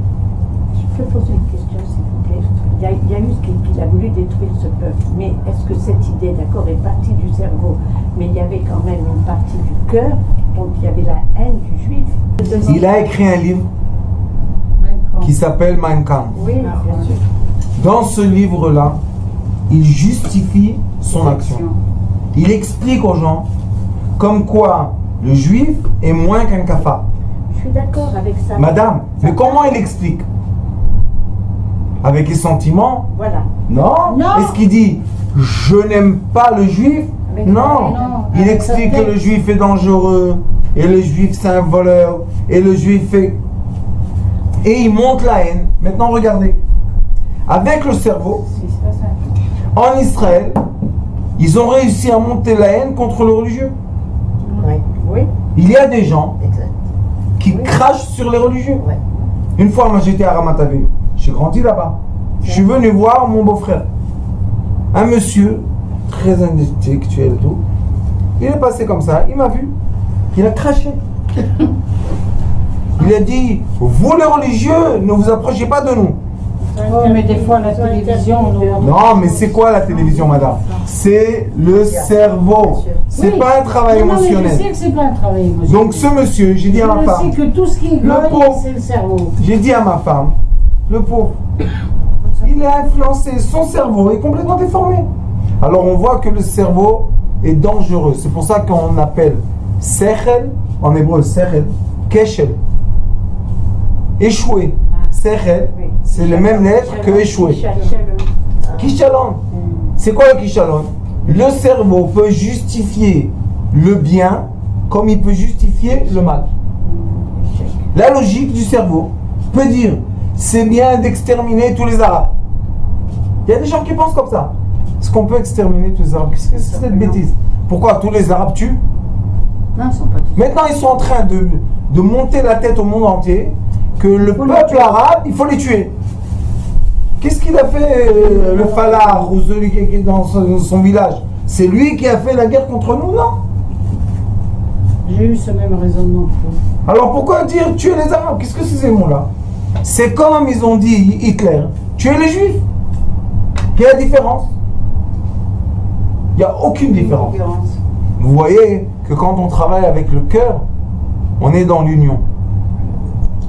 je peux poser une question, s'il vous plaît. Il y a eu ce qu'il a voulu détruire ce peuple. Mais est-ce que cette idée, d'accord, est partie du cerveau, mais il y avait quand même une partie du cœur, donc il y avait la haine du juif. Il a écrit un livre qui s'appelle Mein Kampf. Oui, bien sûr. Dans ce livre-là, il justifie son action. Il explique aux gens comme quoi le juif est moins qu'un cafard. Je suis d'accord avec ça. Madame, mais comment il explique? Avec les sentiments? Voilà. Non. Est-ce qu'il dit je n'aime pas le juif? Non. Il explique que le juif est dangereux, et le juif c'est un voleur, et le juif est... Et il monte la haine. Maintenant regardez. Avec le cerveau, en Israël, ils ont réussi à monter la haine contre le religieux. Oui. Il y a des gens qui crachent sur les religieux. Une fois, moi j'étais à Ramat Aviv. J'ai grandi là-bas. Je suis venu voir mon beau-frère. Un monsieur très intellectuel et tout. Il est passé comme ça, il m'a vu. Il a craché. Il a dit, vous les religieux, ne vous approchez pas de nous. Oh, mais des fois la télévision... Non, mais c'est quoi la télévision, madame? C'est le cerveau. C'est pas un travail émotionnel. Je sais que c'est pas un travail émotionnel. Donc ce monsieur, j'ai dit à ma femme... Je sais que tout ce qui gueule, c'est le cerveau. J'ai dit à ma femme, le pauvre, il est influencé, son cerveau est complètement déformé. Alors on voit que le cerveau est dangereux. C'est pour ça qu'on appelle sechel, en hébreu sechel, keshel. Échoué. Sechel, c'est les mêmes lettres que échoué. Kishalon. C'est quoi le kishalon? Le cerveau peut justifier le bien comme il peut justifier le mal. La logique du cerveau peut dire c'est bien d'exterminer tous les Arabes. Il y a des gens qui pensent comme ça. Est-ce qu'on peut exterminer tous les Arabes? Qu'est-ce que c'est cette bêtise? Pourquoi tous les Arabes tuent? Non, ils sont pas tous. Maintenant, ils sont en train de monter la tête au monde entier que le peuple arabe, il faut les tuer. Qu'est-ce qu'il a fait le Falar ou celui qui est dans son village? C'est lui qui a fait la guerre contre nous, non? J'ai eu ce même raisonnement. Alors pourquoi dire tuer les Arabes? Qu'est-ce que c'est ces mots-là? C'est comme ils ont dit Hitler, tuer les Juifs. Quelle est la différence? Il n'y a aucune différence. Vous voyez que quand on travaille avec le cœur, on est dans l'union.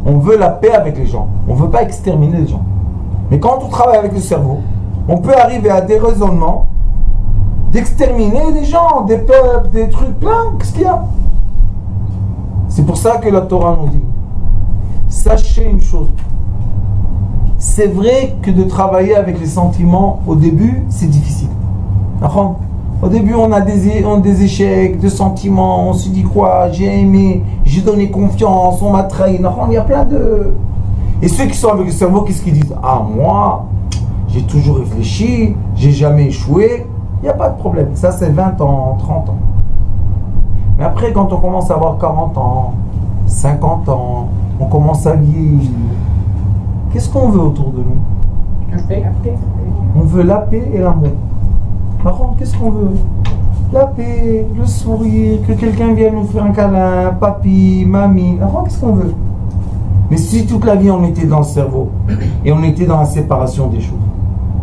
On veut la paix avec les gens. On ne veut pas exterminer les gens. Mais quand on travaille avec le cerveau, on peut arriver à des raisonnements d'exterminer des gens, des peuples, des trucs plein. Qu'est-ce qu'il y a? C'est pour ça que la Torah nous dit, sachez une chose, c'est vrai que de travailler avec les sentiments au début, c'est difficile. Au début, on a des échecs, des sentiments, on se dit quoi, j'ai aimé, j'ai donné confiance, on m'a trahi. Il y a plein de... Et ceux qui sont avec le cerveau, qu'est-ce qu'ils disent? Ah, moi, j'ai toujours réfléchi, j'ai jamais échoué, il n'y a pas de problème. Ça, c'est 20 ans, 30 ans. Mais après, quand on commence à avoir 40 ans, 50 ans, on commence à vieillir, qu'est-ce qu'on veut autour de nous? La paix. On veut la paix et l'amour. Par contre, qu'est-ce qu'on veut? La paix, le sourire, que quelqu'un vienne nous faire un câlin, papi, mamie. Par contre, qu'est-ce qu'on veut? Mais si toute la vie on était dans le cerveau et on était dans la séparation des choses,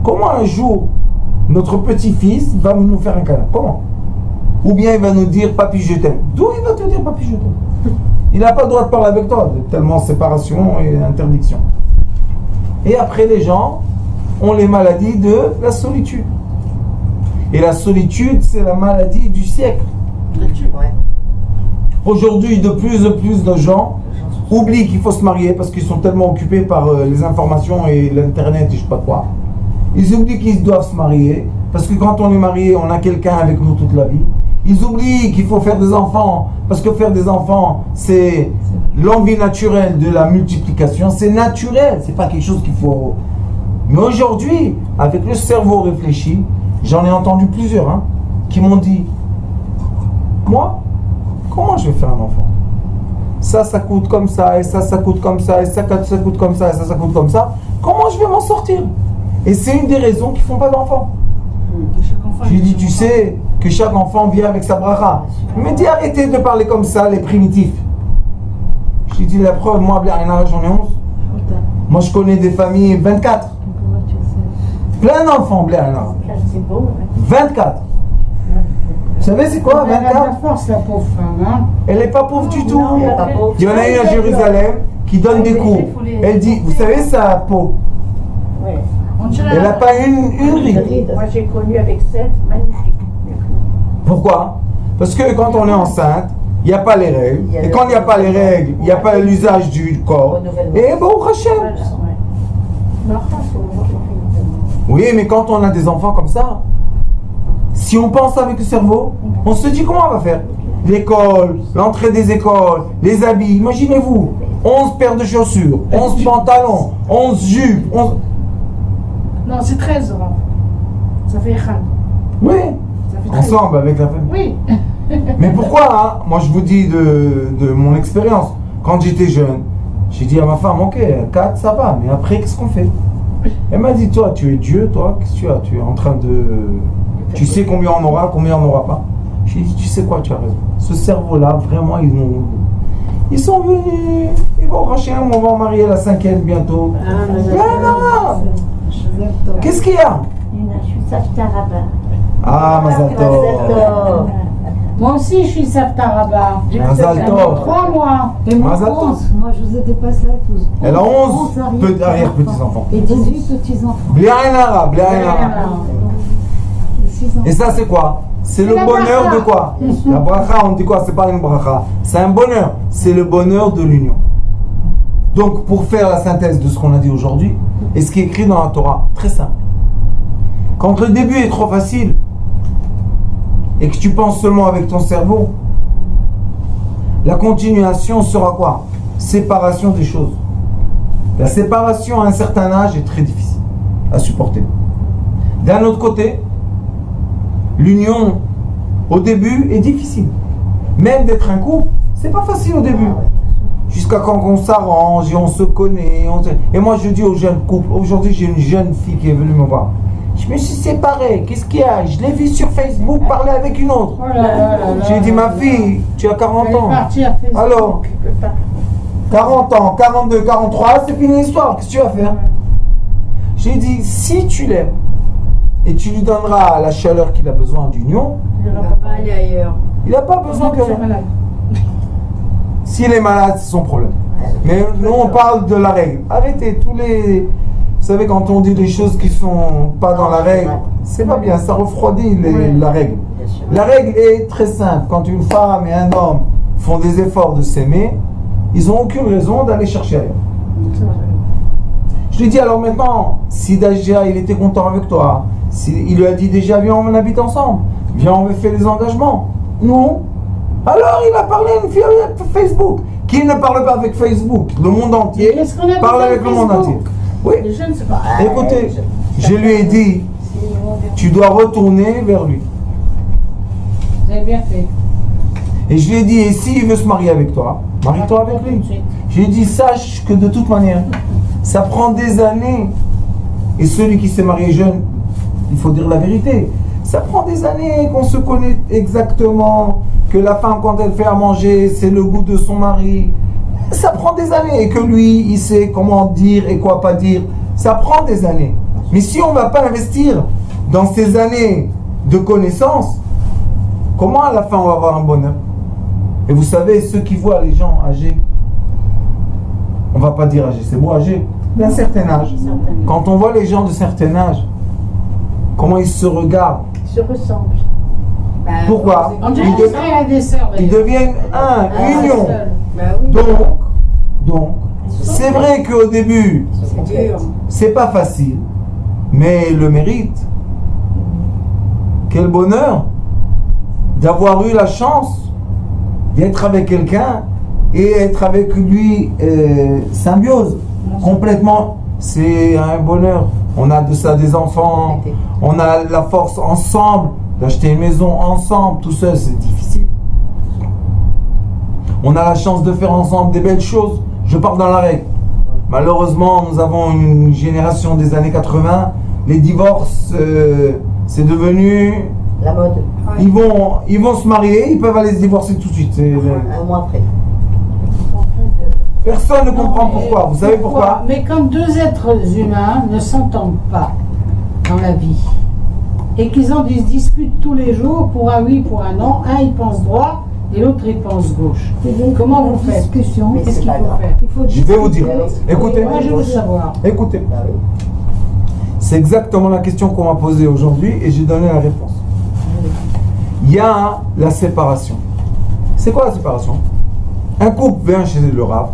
comment un jour notre petit-fils va nous faire un câlin? Comment? Ou bien il va nous dire papi je t'aime. D'où il va te dire papi je t'aime? Il n'a pas le droit de parler avec toi, tellement séparation et interdiction. Et après les gens ont les maladies de la solitude. Et la solitude, c'est la maladie du siècle. Aujourd'hui, de plus en plus de gens oublient qu'il faut se marier parce qu'ils sont tellement occupés par les informations et l'internet et je sais pas quoi. Ils oublient qu'ils doivent se marier parce que quand on est marié, on a quelqu'un avec nous toute la vie. Ils oublient qu'il faut faire des enfants parce que faire des enfants, c'est l'envie naturelle de la multiplication. C'est naturel, c'est pas quelque chose qu'il faut... Mais aujourd'hui, avec le cerveau réfléchi, j'en ai entendu plusieurs qui m'ont dit, moi, comment je vais faire un enfant? Ça coûte comme ça, et ça coûte comme ça, et ça coûte comme ça, et ça coûte comme ça. Comment je vais m'en sortir? Et c'est une des raisons qu'ils ne font pas d'enfants. Je lui ai dit, tu sais que chaque enfant vient avec sa bracha. Il m'a dit, arrêtez de parler comme ça, les primitifs. Je lui ai dit, la preuve, moi, j'en ai 11. Moi, je connais des familles 24. Plein d'enfants, C'est beau. 24. Vous savez c'est quoi 24? Elle a de la force, la pauvre femme. Elle n'est pas pauvre du tout. Non, elle est pas pauvre. Il y en a une à Jérusalem qui donne des cours. Elle dit, vous savez sa peau? Ouais. Elle n'a pas une ride. Moi j'ai connu avec 7, magnifique. Pourquoi? Parce que quand on est enceinte, il n'y a pas les règles. Et quand il n'y a pas les règles, il n'y a pas l'usage du corps. Et bon, Rachel. Oui, mais quand on a des enfants comme ça, si on pense avec le cerveau, on se dit comment on va faire? L'école, l'entrée des écoles, les habits, imaginez-vous, 11 paires de chaussures, 11 pantalons, 11 jupes, 11... Non, c'est 13 ans. Ça fait Khan. Oui, Ça fait 13. ensemble avec la famille. Oui. Mais pourquoi moi je vous dis de mon expérience, quand j'étais jeune, j'ai dit à ma femme, ok, 4 ça va, mais après qu'est-ce qu'on fait? Elle m'a dit, toi tu es Dieu, toi, qu'est-ce que tu as? Tu es en train de... Tu sais combien on aura, combien on n'aura pas? J'ai dit, tu sais quoi, tu as raison. Ce cerveau-là, vraiment, ils sont venus. Ils vont racheter un, on va en marier la 5e bientôt. Qu'est-ce qu'il y a? Je suis Safta Rabat. Ah, Mazal Tov. Moi aussi, je suis Safta Rabat. Mazal Tov. 3 mois. Et moi, Mazal Tov. 11. Moi, je vous ai dépassé à tous. Elle a 11 arrière-petits-enfants. Et 18 petits-enfants. Bliaïnara, Bliaïnara. Et 6 ans. Et ça, c'est quoi? C'est le la bonheur bracha. de quoi? La bracha, on dit quoi? C'est pas une bracha. C'est un bonheur. C'est le bonheur de l'union. Donc, pour faire la synthèse de ce qu'on a dit aujourd'hui, et ce qui est écrit dans la Torah, très simple. Quand le début est trop facile, et que tu penses seulement avec ton cerveau, la continuation sera quoi? Séparation des choses. La séparation à un certain âge est très difficile à supporter. D'un autre côté, l'union au début est difficile. Même d'être un couple, c'est pas facile au début. Jusqu'à quand on s'arrange et on se connaît. Et moi je dis aux jeunes couples, aujourd'hui j'ai une jeune fille qui est venue me voir. Je me suis séparé, qu'est-ce qu'il y a? Je l'ai vue sur Facebook parler avec une autre. Oh là là là là. J'ai dit, ma fille, tu as 40 Elle est ans. partie à Facebook. Alors, 40 ans, 42, 43, c'est fini l'histoire, qu'est-ce que tu vas faire? J'ai dit, si tu l'aimes et tu lui donneras la chaleur qu'il a besoin d'union, Il ne va pas aller ailleurs. il n'a pas besoin que... C'est malade. S'il est malade, c'est son problème. Mais nous, on parle de la règle. Arrêtez tous les... Vous savez, quand on dit des choses qui sont pas dans la règle, c'est pas bien, ça refroidit la règle. La règle est très simple. Quand une femme et un homme font des efforts de s'aimer, ils n'ont aucune raison d'aller chercher ailleurs. Je lui dis alors maintenant, si déjà il était content avec toi, il lui a dit déjà viens on habite ensemble, viens on fait les engagements. Non. Alors il a parlé à une fille avec Facebook. Qui ne parle pas avec Facebook? Le monde entier parle avec le monde entier. Oui. Les jeunes, c'est pas. Écoutez, je lui ai dit, tu dois retourner vers lui. Vous avez bien fait. Et je lui ai dit, et s'il veut se marier avec toi, marie-toi avec lui. Je lui ai dit, sache que de toute manière, ça prend des années. Et celui qui s'est marié jeune, il faut dire la vérité, ça prend des années qu'on se connaît exactement, que la femme quand elle fait à manger, c'est le goût de son mari. Ça prend des années. Et que lui, il sait comment dire et quoi pas dire. Ça prend des années. Mais si on ne va pas investir dans ces années de connaissance, comment à la fin on va avoir un bonheur? Et vous savez, ceux qui voient les gens âgés, on ne va pas dire âgés, c'est beau âgés, d'un certain âge. Quand on voit les gens de certain âge, comment ils se regardent, Ils se ressemblent. pourquoi? Ils deviennent union. Donc, c'est vrai qu'au début, c'est pas facile, mais le mérite. Quel bonheur d'avoir eu la chance d'être avec quelqu'un et être avec lui symbiose. Complètement, c'est un bonheur. On a de ça des enfants, on a la force ensemble d'acheter une maison ensemble, tout ça c'est difficile. On a la chance de faire ensemble des belles choses. Je pars dans la règle. Malheureusement, nous avons une génération des années 80. Les divorces, c'est devenu... La mode. Ils vont se marier, ils peuvent aller se divorcer tout de suite. Un mois après. Personne ne comprend pourquoi. Vous savez pourquoi? Mais quand deux êtres humains ne s'entendent pas dans la vie et qu'ils se disputent tous les jours pour un oui, pour un non, un il pense droit et l'autre il pense gauche. Comment vous faites? Qu'est-ce qu'il faut faire? Je vais vous dire. Écoutez. Moi je veux savoir. Écoutez. C'est exactement la question qu'on m'a posée aujourd'hui et j'ai donné la réponse. Il y a la séparation. C'est quoi la séparation? Un couple vient chez le rab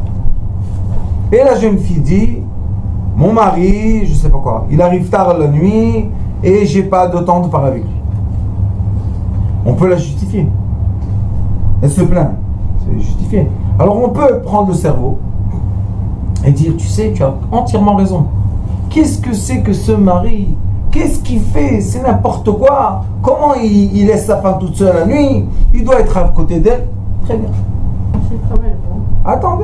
et la jeune fille dit mon mari, je sais pas quoi, il arrive tard la nuit et j'ai pas de temps de parler avec lui. On peut la justifier. Elle se plaint. C'est justifié. Alors on peut prendre le cerveau et dire tu sais, tu as entièrement raison. Qu'est-ce que c'est que ce mari? Qu'est-ce qu'il fait? C'est n'importe quoi. Comment il laisse sa femme toute seule la nuit? Il doit être à côté d'elle. Très bien. C'est quand même bon. Attendez.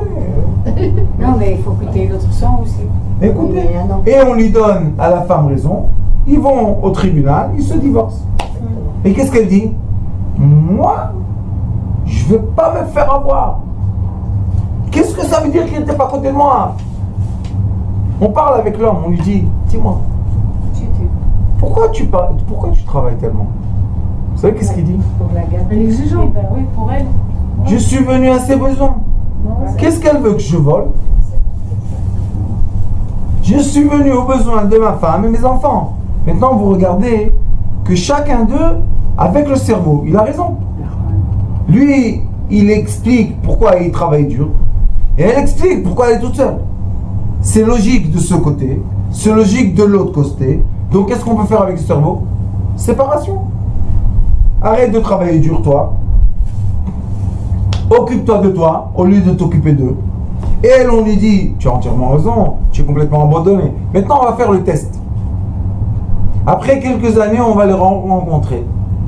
Non, mais il faut écouter l'autre sens aussi. Écoutez. Et on lui donne à la femme raison. Ils vont au tribunal, ils se divorcent. Et qu'est-ce qu'elle dit? Moi, je ne veux pas me faire avoir. Qu'est-ce que ça veut dire qu'il n'était pas à côté de moi? On parle avec l'homme, on lui dit, dis-moi, pourquoi tu travailles tellement? Vous savez qu'est-ce qu'il dit? Pour la garder. Elle est exigeante. Oui, pour elle. Je suis venu à ses besoins. Qu'est-ce qu'elle veut que je vole? Je suis venu aux besoins de ma femme et mes enfants. Maintenant, vous regardez que chacun d'eux, avec le cerveau, il a raison. Lui, il explique pourquoi il travaille dur. Et elle explique pourquoi elle est toute seule. C'est logique de ce côté. C'est logique de l'autre côté. Donc, qu'est-ce qu'on peut faire avec le cerveau? Séparation. Arrête de travailler dur, toi. Occupe-toi de toi, au lieu de t'occuper d'eux. Et elle, on lui dit, tu as entièrement raison, tu es complètement abandonné. Maintenant, on va faire le test. Après quelques années, on va les rencontrer.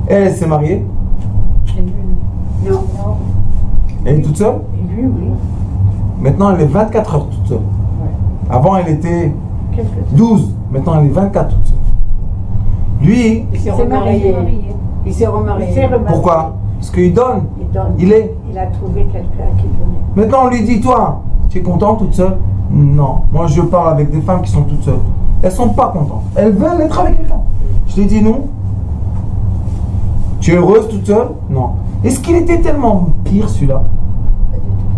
Elle s'est mariée. Non. Elle est toute seule. Et lui, oui. Maintenant, elle est 24 heures toute seule. Avant, elle était 12. Maintenant, elle est 24 toute seule. Lui, Il s'est remarié. Il s'est remarié. pourquoi? Parce qu'il donne. Il a trouvé quelqu'un qui donnait. Maintenant, on lui dit, toi, tu es contente toute seule? Non. Moi, je parle avec des femmes qui sont toutes seules. Elles sont pas contentes. Elles veulent être avec quelqu'un. Je lui dis non. Tu es heureuse toute seule? Non. Est-ce qu'il était tellement pire, celui-là?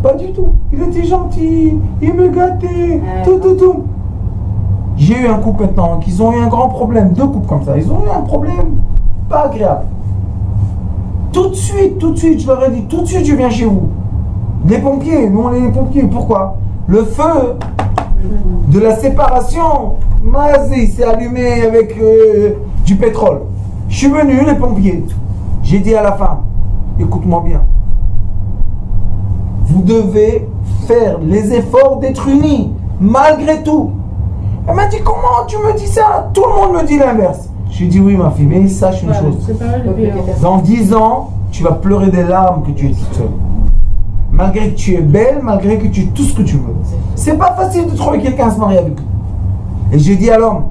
Pas du tout. Il était gentil. Il me gâtait. Tout. J'ai eu un couple maintenant qui ont eu un grand problème. Deux couples comme ça. Ils ont eu un problème pas agréable. Tout de suite, je leur ai dit, tout de suite, je viens chez vous. Les pompiers, nous on est les pompiers. Pourquoi? Le feu de la séparation, il s'est allumé avec du pétrole. Je suis venu, les pompiers. J'ai dit à la femme, écoute-moi bien. Vous devez faire les efforts d'être unis, malgré tout. Elle m'a dit, comment tu me dis ça? Tout le monde me dit l'inverse. J'ai dit, oui ma fille, mais sache une chose. Dans 10 ans, tu vas pleurer des larmes que tu es toute seule. Malgré que tu es belle, malgré que tu es tout ce que tu veux. C'est pas facile de trouver quelqu'un à se marier avec. Et j'ai dit à l'homme,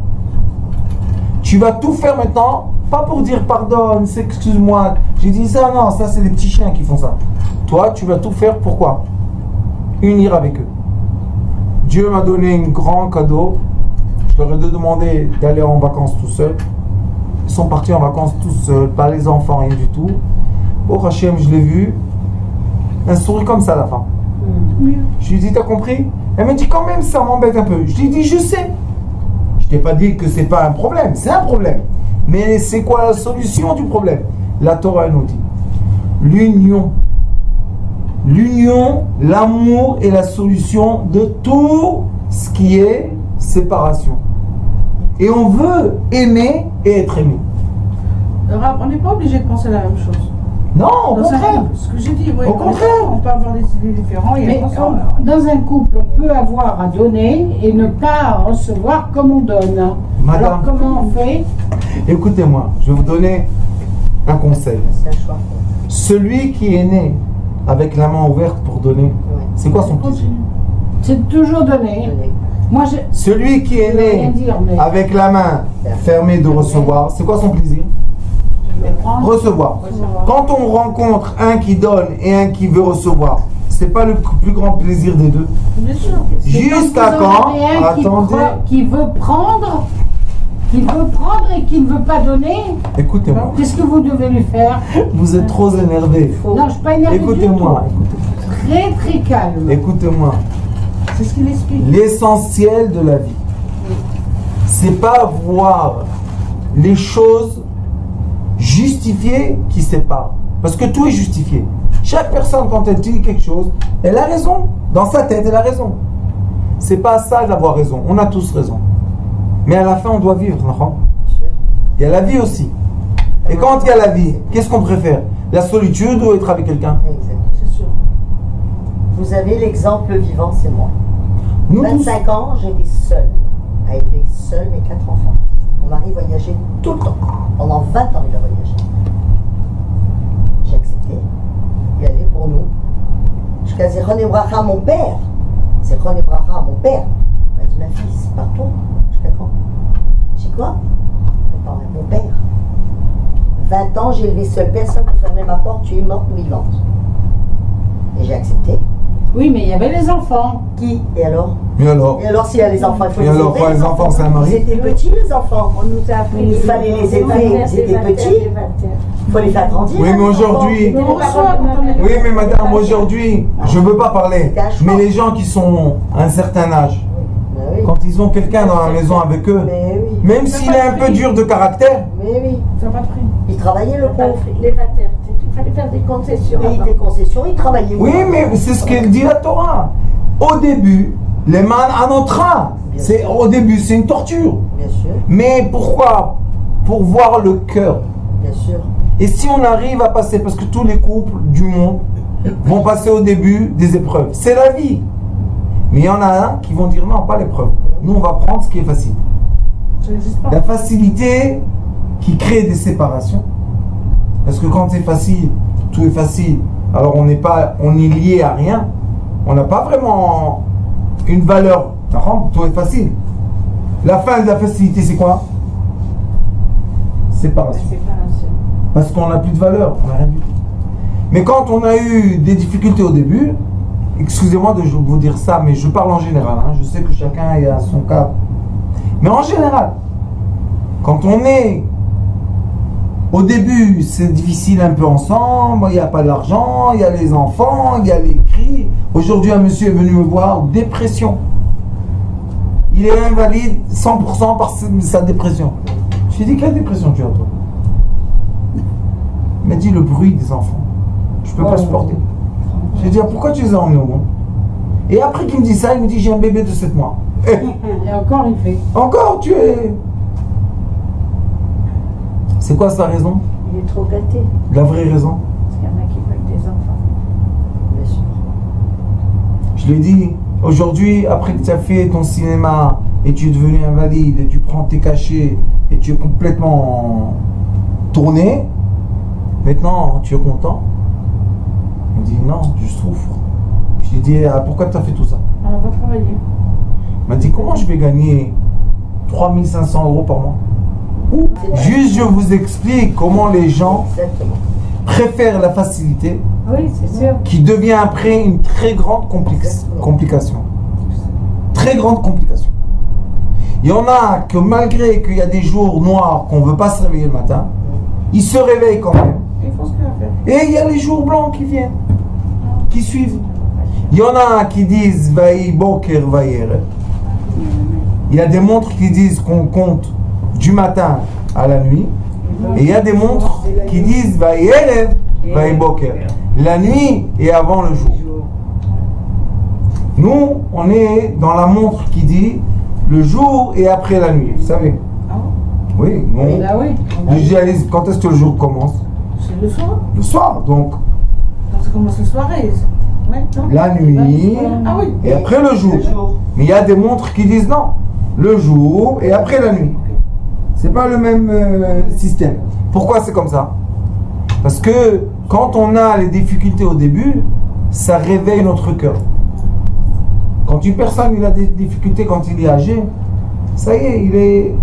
tu vas tout faire maintenant, pas pour dire pardonne, excuse-moi. J'ai dit ça, non, ça c'est les petits chiens qui font ça. Toi, tu vas tout faire, pourquoi? Unir avec eux. Dieu m'a donné un grand cadeau. Je leur ai demandé d'aller en vacances tout seuls. Ils sont partis en vacances tout seuls, pas les enfants, rien du tout. Au Hachem, je l'ai vu. Un sourire comme ça, la femme. Je lui ai dit, t'as compris? Elle m'a dit, quand même, ça m'embête un peu. Je lui ai dit, je sais. Je t'ai pas dit que c'est pas un problème, c'est un problème. Mais c'est quoi la solution du problème? La Torah nous dit, l'union. L'union, l'amour est la solution de tout ce qui est séparation. Et on veut aimer et être aimé. On n'est pas obligé de penser la même chose. Non, au contraire. Ce que j'ai dit, oui, au contraire. On peut avoir des idées différentes. Mais dans un couple, on peut avoir à donner et ne pas recevoir comme on donne. Madame, alors comment on fait? Écoutez-moi, je vais vous donner un conseil. C'est un choix. Celui qui est né avec la main ouverte pour donner, c'est quoi son plaisir? C'est toujours donner. Moi, celui qui est né avec la main fermée de recevoir, c'est quoi son plaisir? Recevoir. Quand on rencontre un qui donne et un qui veut recevoir, c'est pas le plus grand plaisir des deux? Bien sûr. Jusqu'à quand? Attendez. Qui veut prendre et qui ne veut pas donner. Écoutez-moi. Qu'est-ce que vous devez lui faire? Vous êtes trop énervé. Non, je ne suis pas énervé. Écoutez-moi. Très très calme. Écoutez-moi. C'est ce qu'il explique. L'essentiel de la vie, c'est pas voir les choses justifiées qui séparent. Parce que tout est justifié. Chaque personne, quand elle dit quelque chose, elle a raison. Dans sa tête, elle a raison. C'est pas ça d'avoir raison. On a tous raison. Mais à la fin, on doit vivre, non? Il y a la vie aussi. Et quand il y a la vie, qu'est-ce qu'on préfère? La solitude ou être avec quelqu'un? C'est sûr. Vous avez l'exemple vivant, c'est moi. Nous 25 ans, j'étais seule, à élever seule mes 4 enfants. Mon mari voyageait tout le temps. Pendant 20 ans, il a voyagé. J'ai accepté. Il allait pour nous. Jusqu'à René Bracha, mon père. C'est René Bracha, mon père. Il m'a dit, ma fille, c'est pas toi. Jusqu'à quand? J'ai dit quoi? Mon père. 20 ans, j'ai élevé seule. Personne pour fermer ma porte. Tu es morte ou vivante. Et j'ai accepté. Oui, mais il y avait les enfants. Qui? Et alors? Et alors? Et alors, s'il y a les enfants, il faut les élever. Et alors, élever. les enfants, c'est un mari? Ils étaient petits, les enfants. On nous a appris. Il fallait les élever. Ils étaient petits. Il faut les faire grandir. Oui, mais aujourd'hui. Oui, mais madame, aujourd'hui, je ne veux pas parler. Mais les gens qui sont à un certain âge, quand ils ont quelqu'un dans la maison avec eux, même s'il est un peu dur de caractère, mais oui, ça n'a pas de prix. Il travaillait le pauvre. Les bâtards. Il fallait faire des concessions. Mais des concessions, il travaillait. Oui, mais c'est ce qu'elle dit la Torah. Au début, les man à notre c'est au début, c'est une torture. Bien sûr. Mais pourquoi? Pour voir le cœur. Bien sûr. Et si on arrive à passer, parce que tous les couples du monde vont passer au début des épreuves, c'est la vie. Mais il y en a un qui vont dire non, pas l'épreuve. Nous, on va prendre ce qui est facile. La facilité qui crée des séparations. Parce que quand c'est facile, tout est facile. Alors on est lié à rien. On n'a pas vraiment une valeur. Tout est facile. La fin de la facilité, c'est quoi? Séparation. Parce qu'on n'a plus de valeur, on n'a rien du tout. Mais quand on a eu des difficultés au début, excusez-moi de vous dire ça, mais je parle en général. Je sais que chacun a son cas. Mais en général, quand on est au début, c'est difficile un peu ensemble, il n'y a pas d'argent, il y a les enfants, il y a les cris. Aujourd'hui, un monsieur est venu me voir, dépression. Il est invalide 100% par sa dépression. Je lui ai dit, quelle dépression tu as, toi? Il m'a dit, le bruit des enfants. Je ne peux pas supporter. Je lui dis, pourquoi tu les as emmenés au monde? Et après qu'il me dit ça, il me dit, j'ai un bébé de 7 mois. Et encore, il fait. Encore, tu es... C'est quoi sa raison? Il est trop gâté. La vraie raison? Parce qu'il y en a qui veulent des enfants. Bien sûr. Je lui ai dit, aujourd'hui, après que tu as fait ton cinéma et tu es devenu invalide et tu prends tes cachets et tu es complètement tourné, maintenant tu es content? Il me dit, non, je souffre. Je lui ai dit, ah, pourquoi tu as fait tout ça? On va travailler. Il m'a dit, comment je vais gagner 3500 € par mois? Juste, je vous explique comment les gens Exactement. préfèrent la facilité Oui, c'est sûr. qui devient après une très grande complication. Très grande complication. Il y en a que malgré qu'il y a des jours noirs qu'on ne veut pas se réveiller le matin, ils se réveillent quand même. Il faut ce qu'il va faire. Et il y a les jours blancs qui viennent, qui suivent. Il y en a qui disent Vaï Boker Vaïere. Il y a des montres qui disent qu'on compte du matin à la nuit. Et il y a des montres qui disent Vaïerev Vaï Boker. La nuit et avant le jour. Nous, on est dans la montre qui dit le jour et après la nuit. Vous savez? Oui, non. Là, oui. Je dis, quand est-ce que le jour commence? C'est le soir. Le soir, donc. Donc, ça commence le soirée. Ouais, non. La nuit Ah oui. et après le jour. Mais il y a des montres qui disent non, le jour et après la nuit. C'est pas le même système. Pourquoi c'est comme ça? Parce que quand on a les difficultés au début, ça réveille notre cœur. Quand une personne il a des difficultés quand il est âgé, ça y est,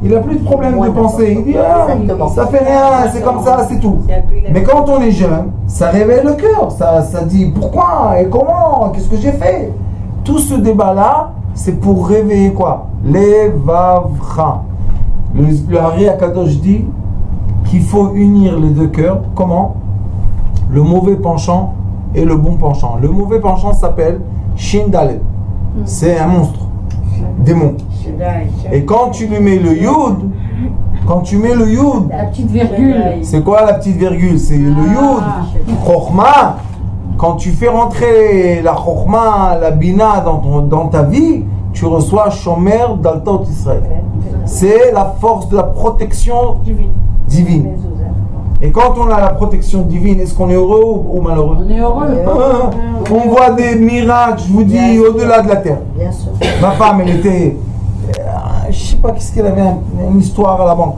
il a plus de problème de pensée. Il dit ah, ça fait rien, c'est comme ça, c'est tout. Mais quand on est jeune, ça réveille le cœur. Ça dit pourquoi et comment, qu'est-ce que j'ai fait. Tout ce débat-là, c'est pour réveiller quoi? Les Vavra. Le Hari Akadosh dit qu'il faut unir les deux cœurs. Comment? Le mauvais penchant et le bon penchant. Le mauvais penchant s'appelle Shindale. C'est un monstre, démon. Et quand tu lui mets le Yud, La petite virgule. c'est quoi la petite virgule? C'est le Yud. Chokhma. Quand tu fais rentrer la Chokhma, la Bina dans ta vie, tu reçois Shomer d'Altot Israël. C'est la force de la protection divine. Et quand on a la protection divine, est-ce qu'on est heureux ou malheureux? On est heureux. On voit des miracles, je vous dis, au-delà de la terre. Bien sûr. Ma femme, elle était... je sais pas qu'est-ce qu'elle avait, une histoire à la banque.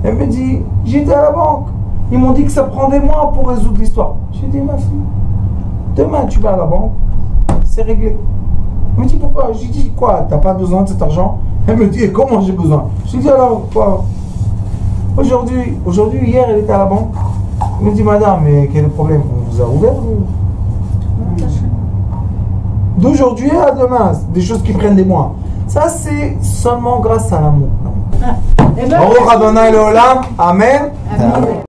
Elle me dit, j'étais à la banque. Ils m'ont dit que ça prend des mois pour résoudre l'histoire. J'ai dit, ma fille, demain tu vas à la banque, c'est réglé. Elle me dit, pourquoi? J'ai dit, quoi? T'as pas besoin de cet argent? Elle me dit, et comment j'ai besoin? J'ai dit, alors, quoi? Aujourd'hui, hier, elle était à la banque. Elle me dit, madame, mais quel est le problème? On vous a ouvert? D'aujourd'hui à demain, des choses qui prennent des mois. Ça, c'est seulement grâce à l'amour. Eh ben, Baruch Adonai Leolam. Amen. Amen.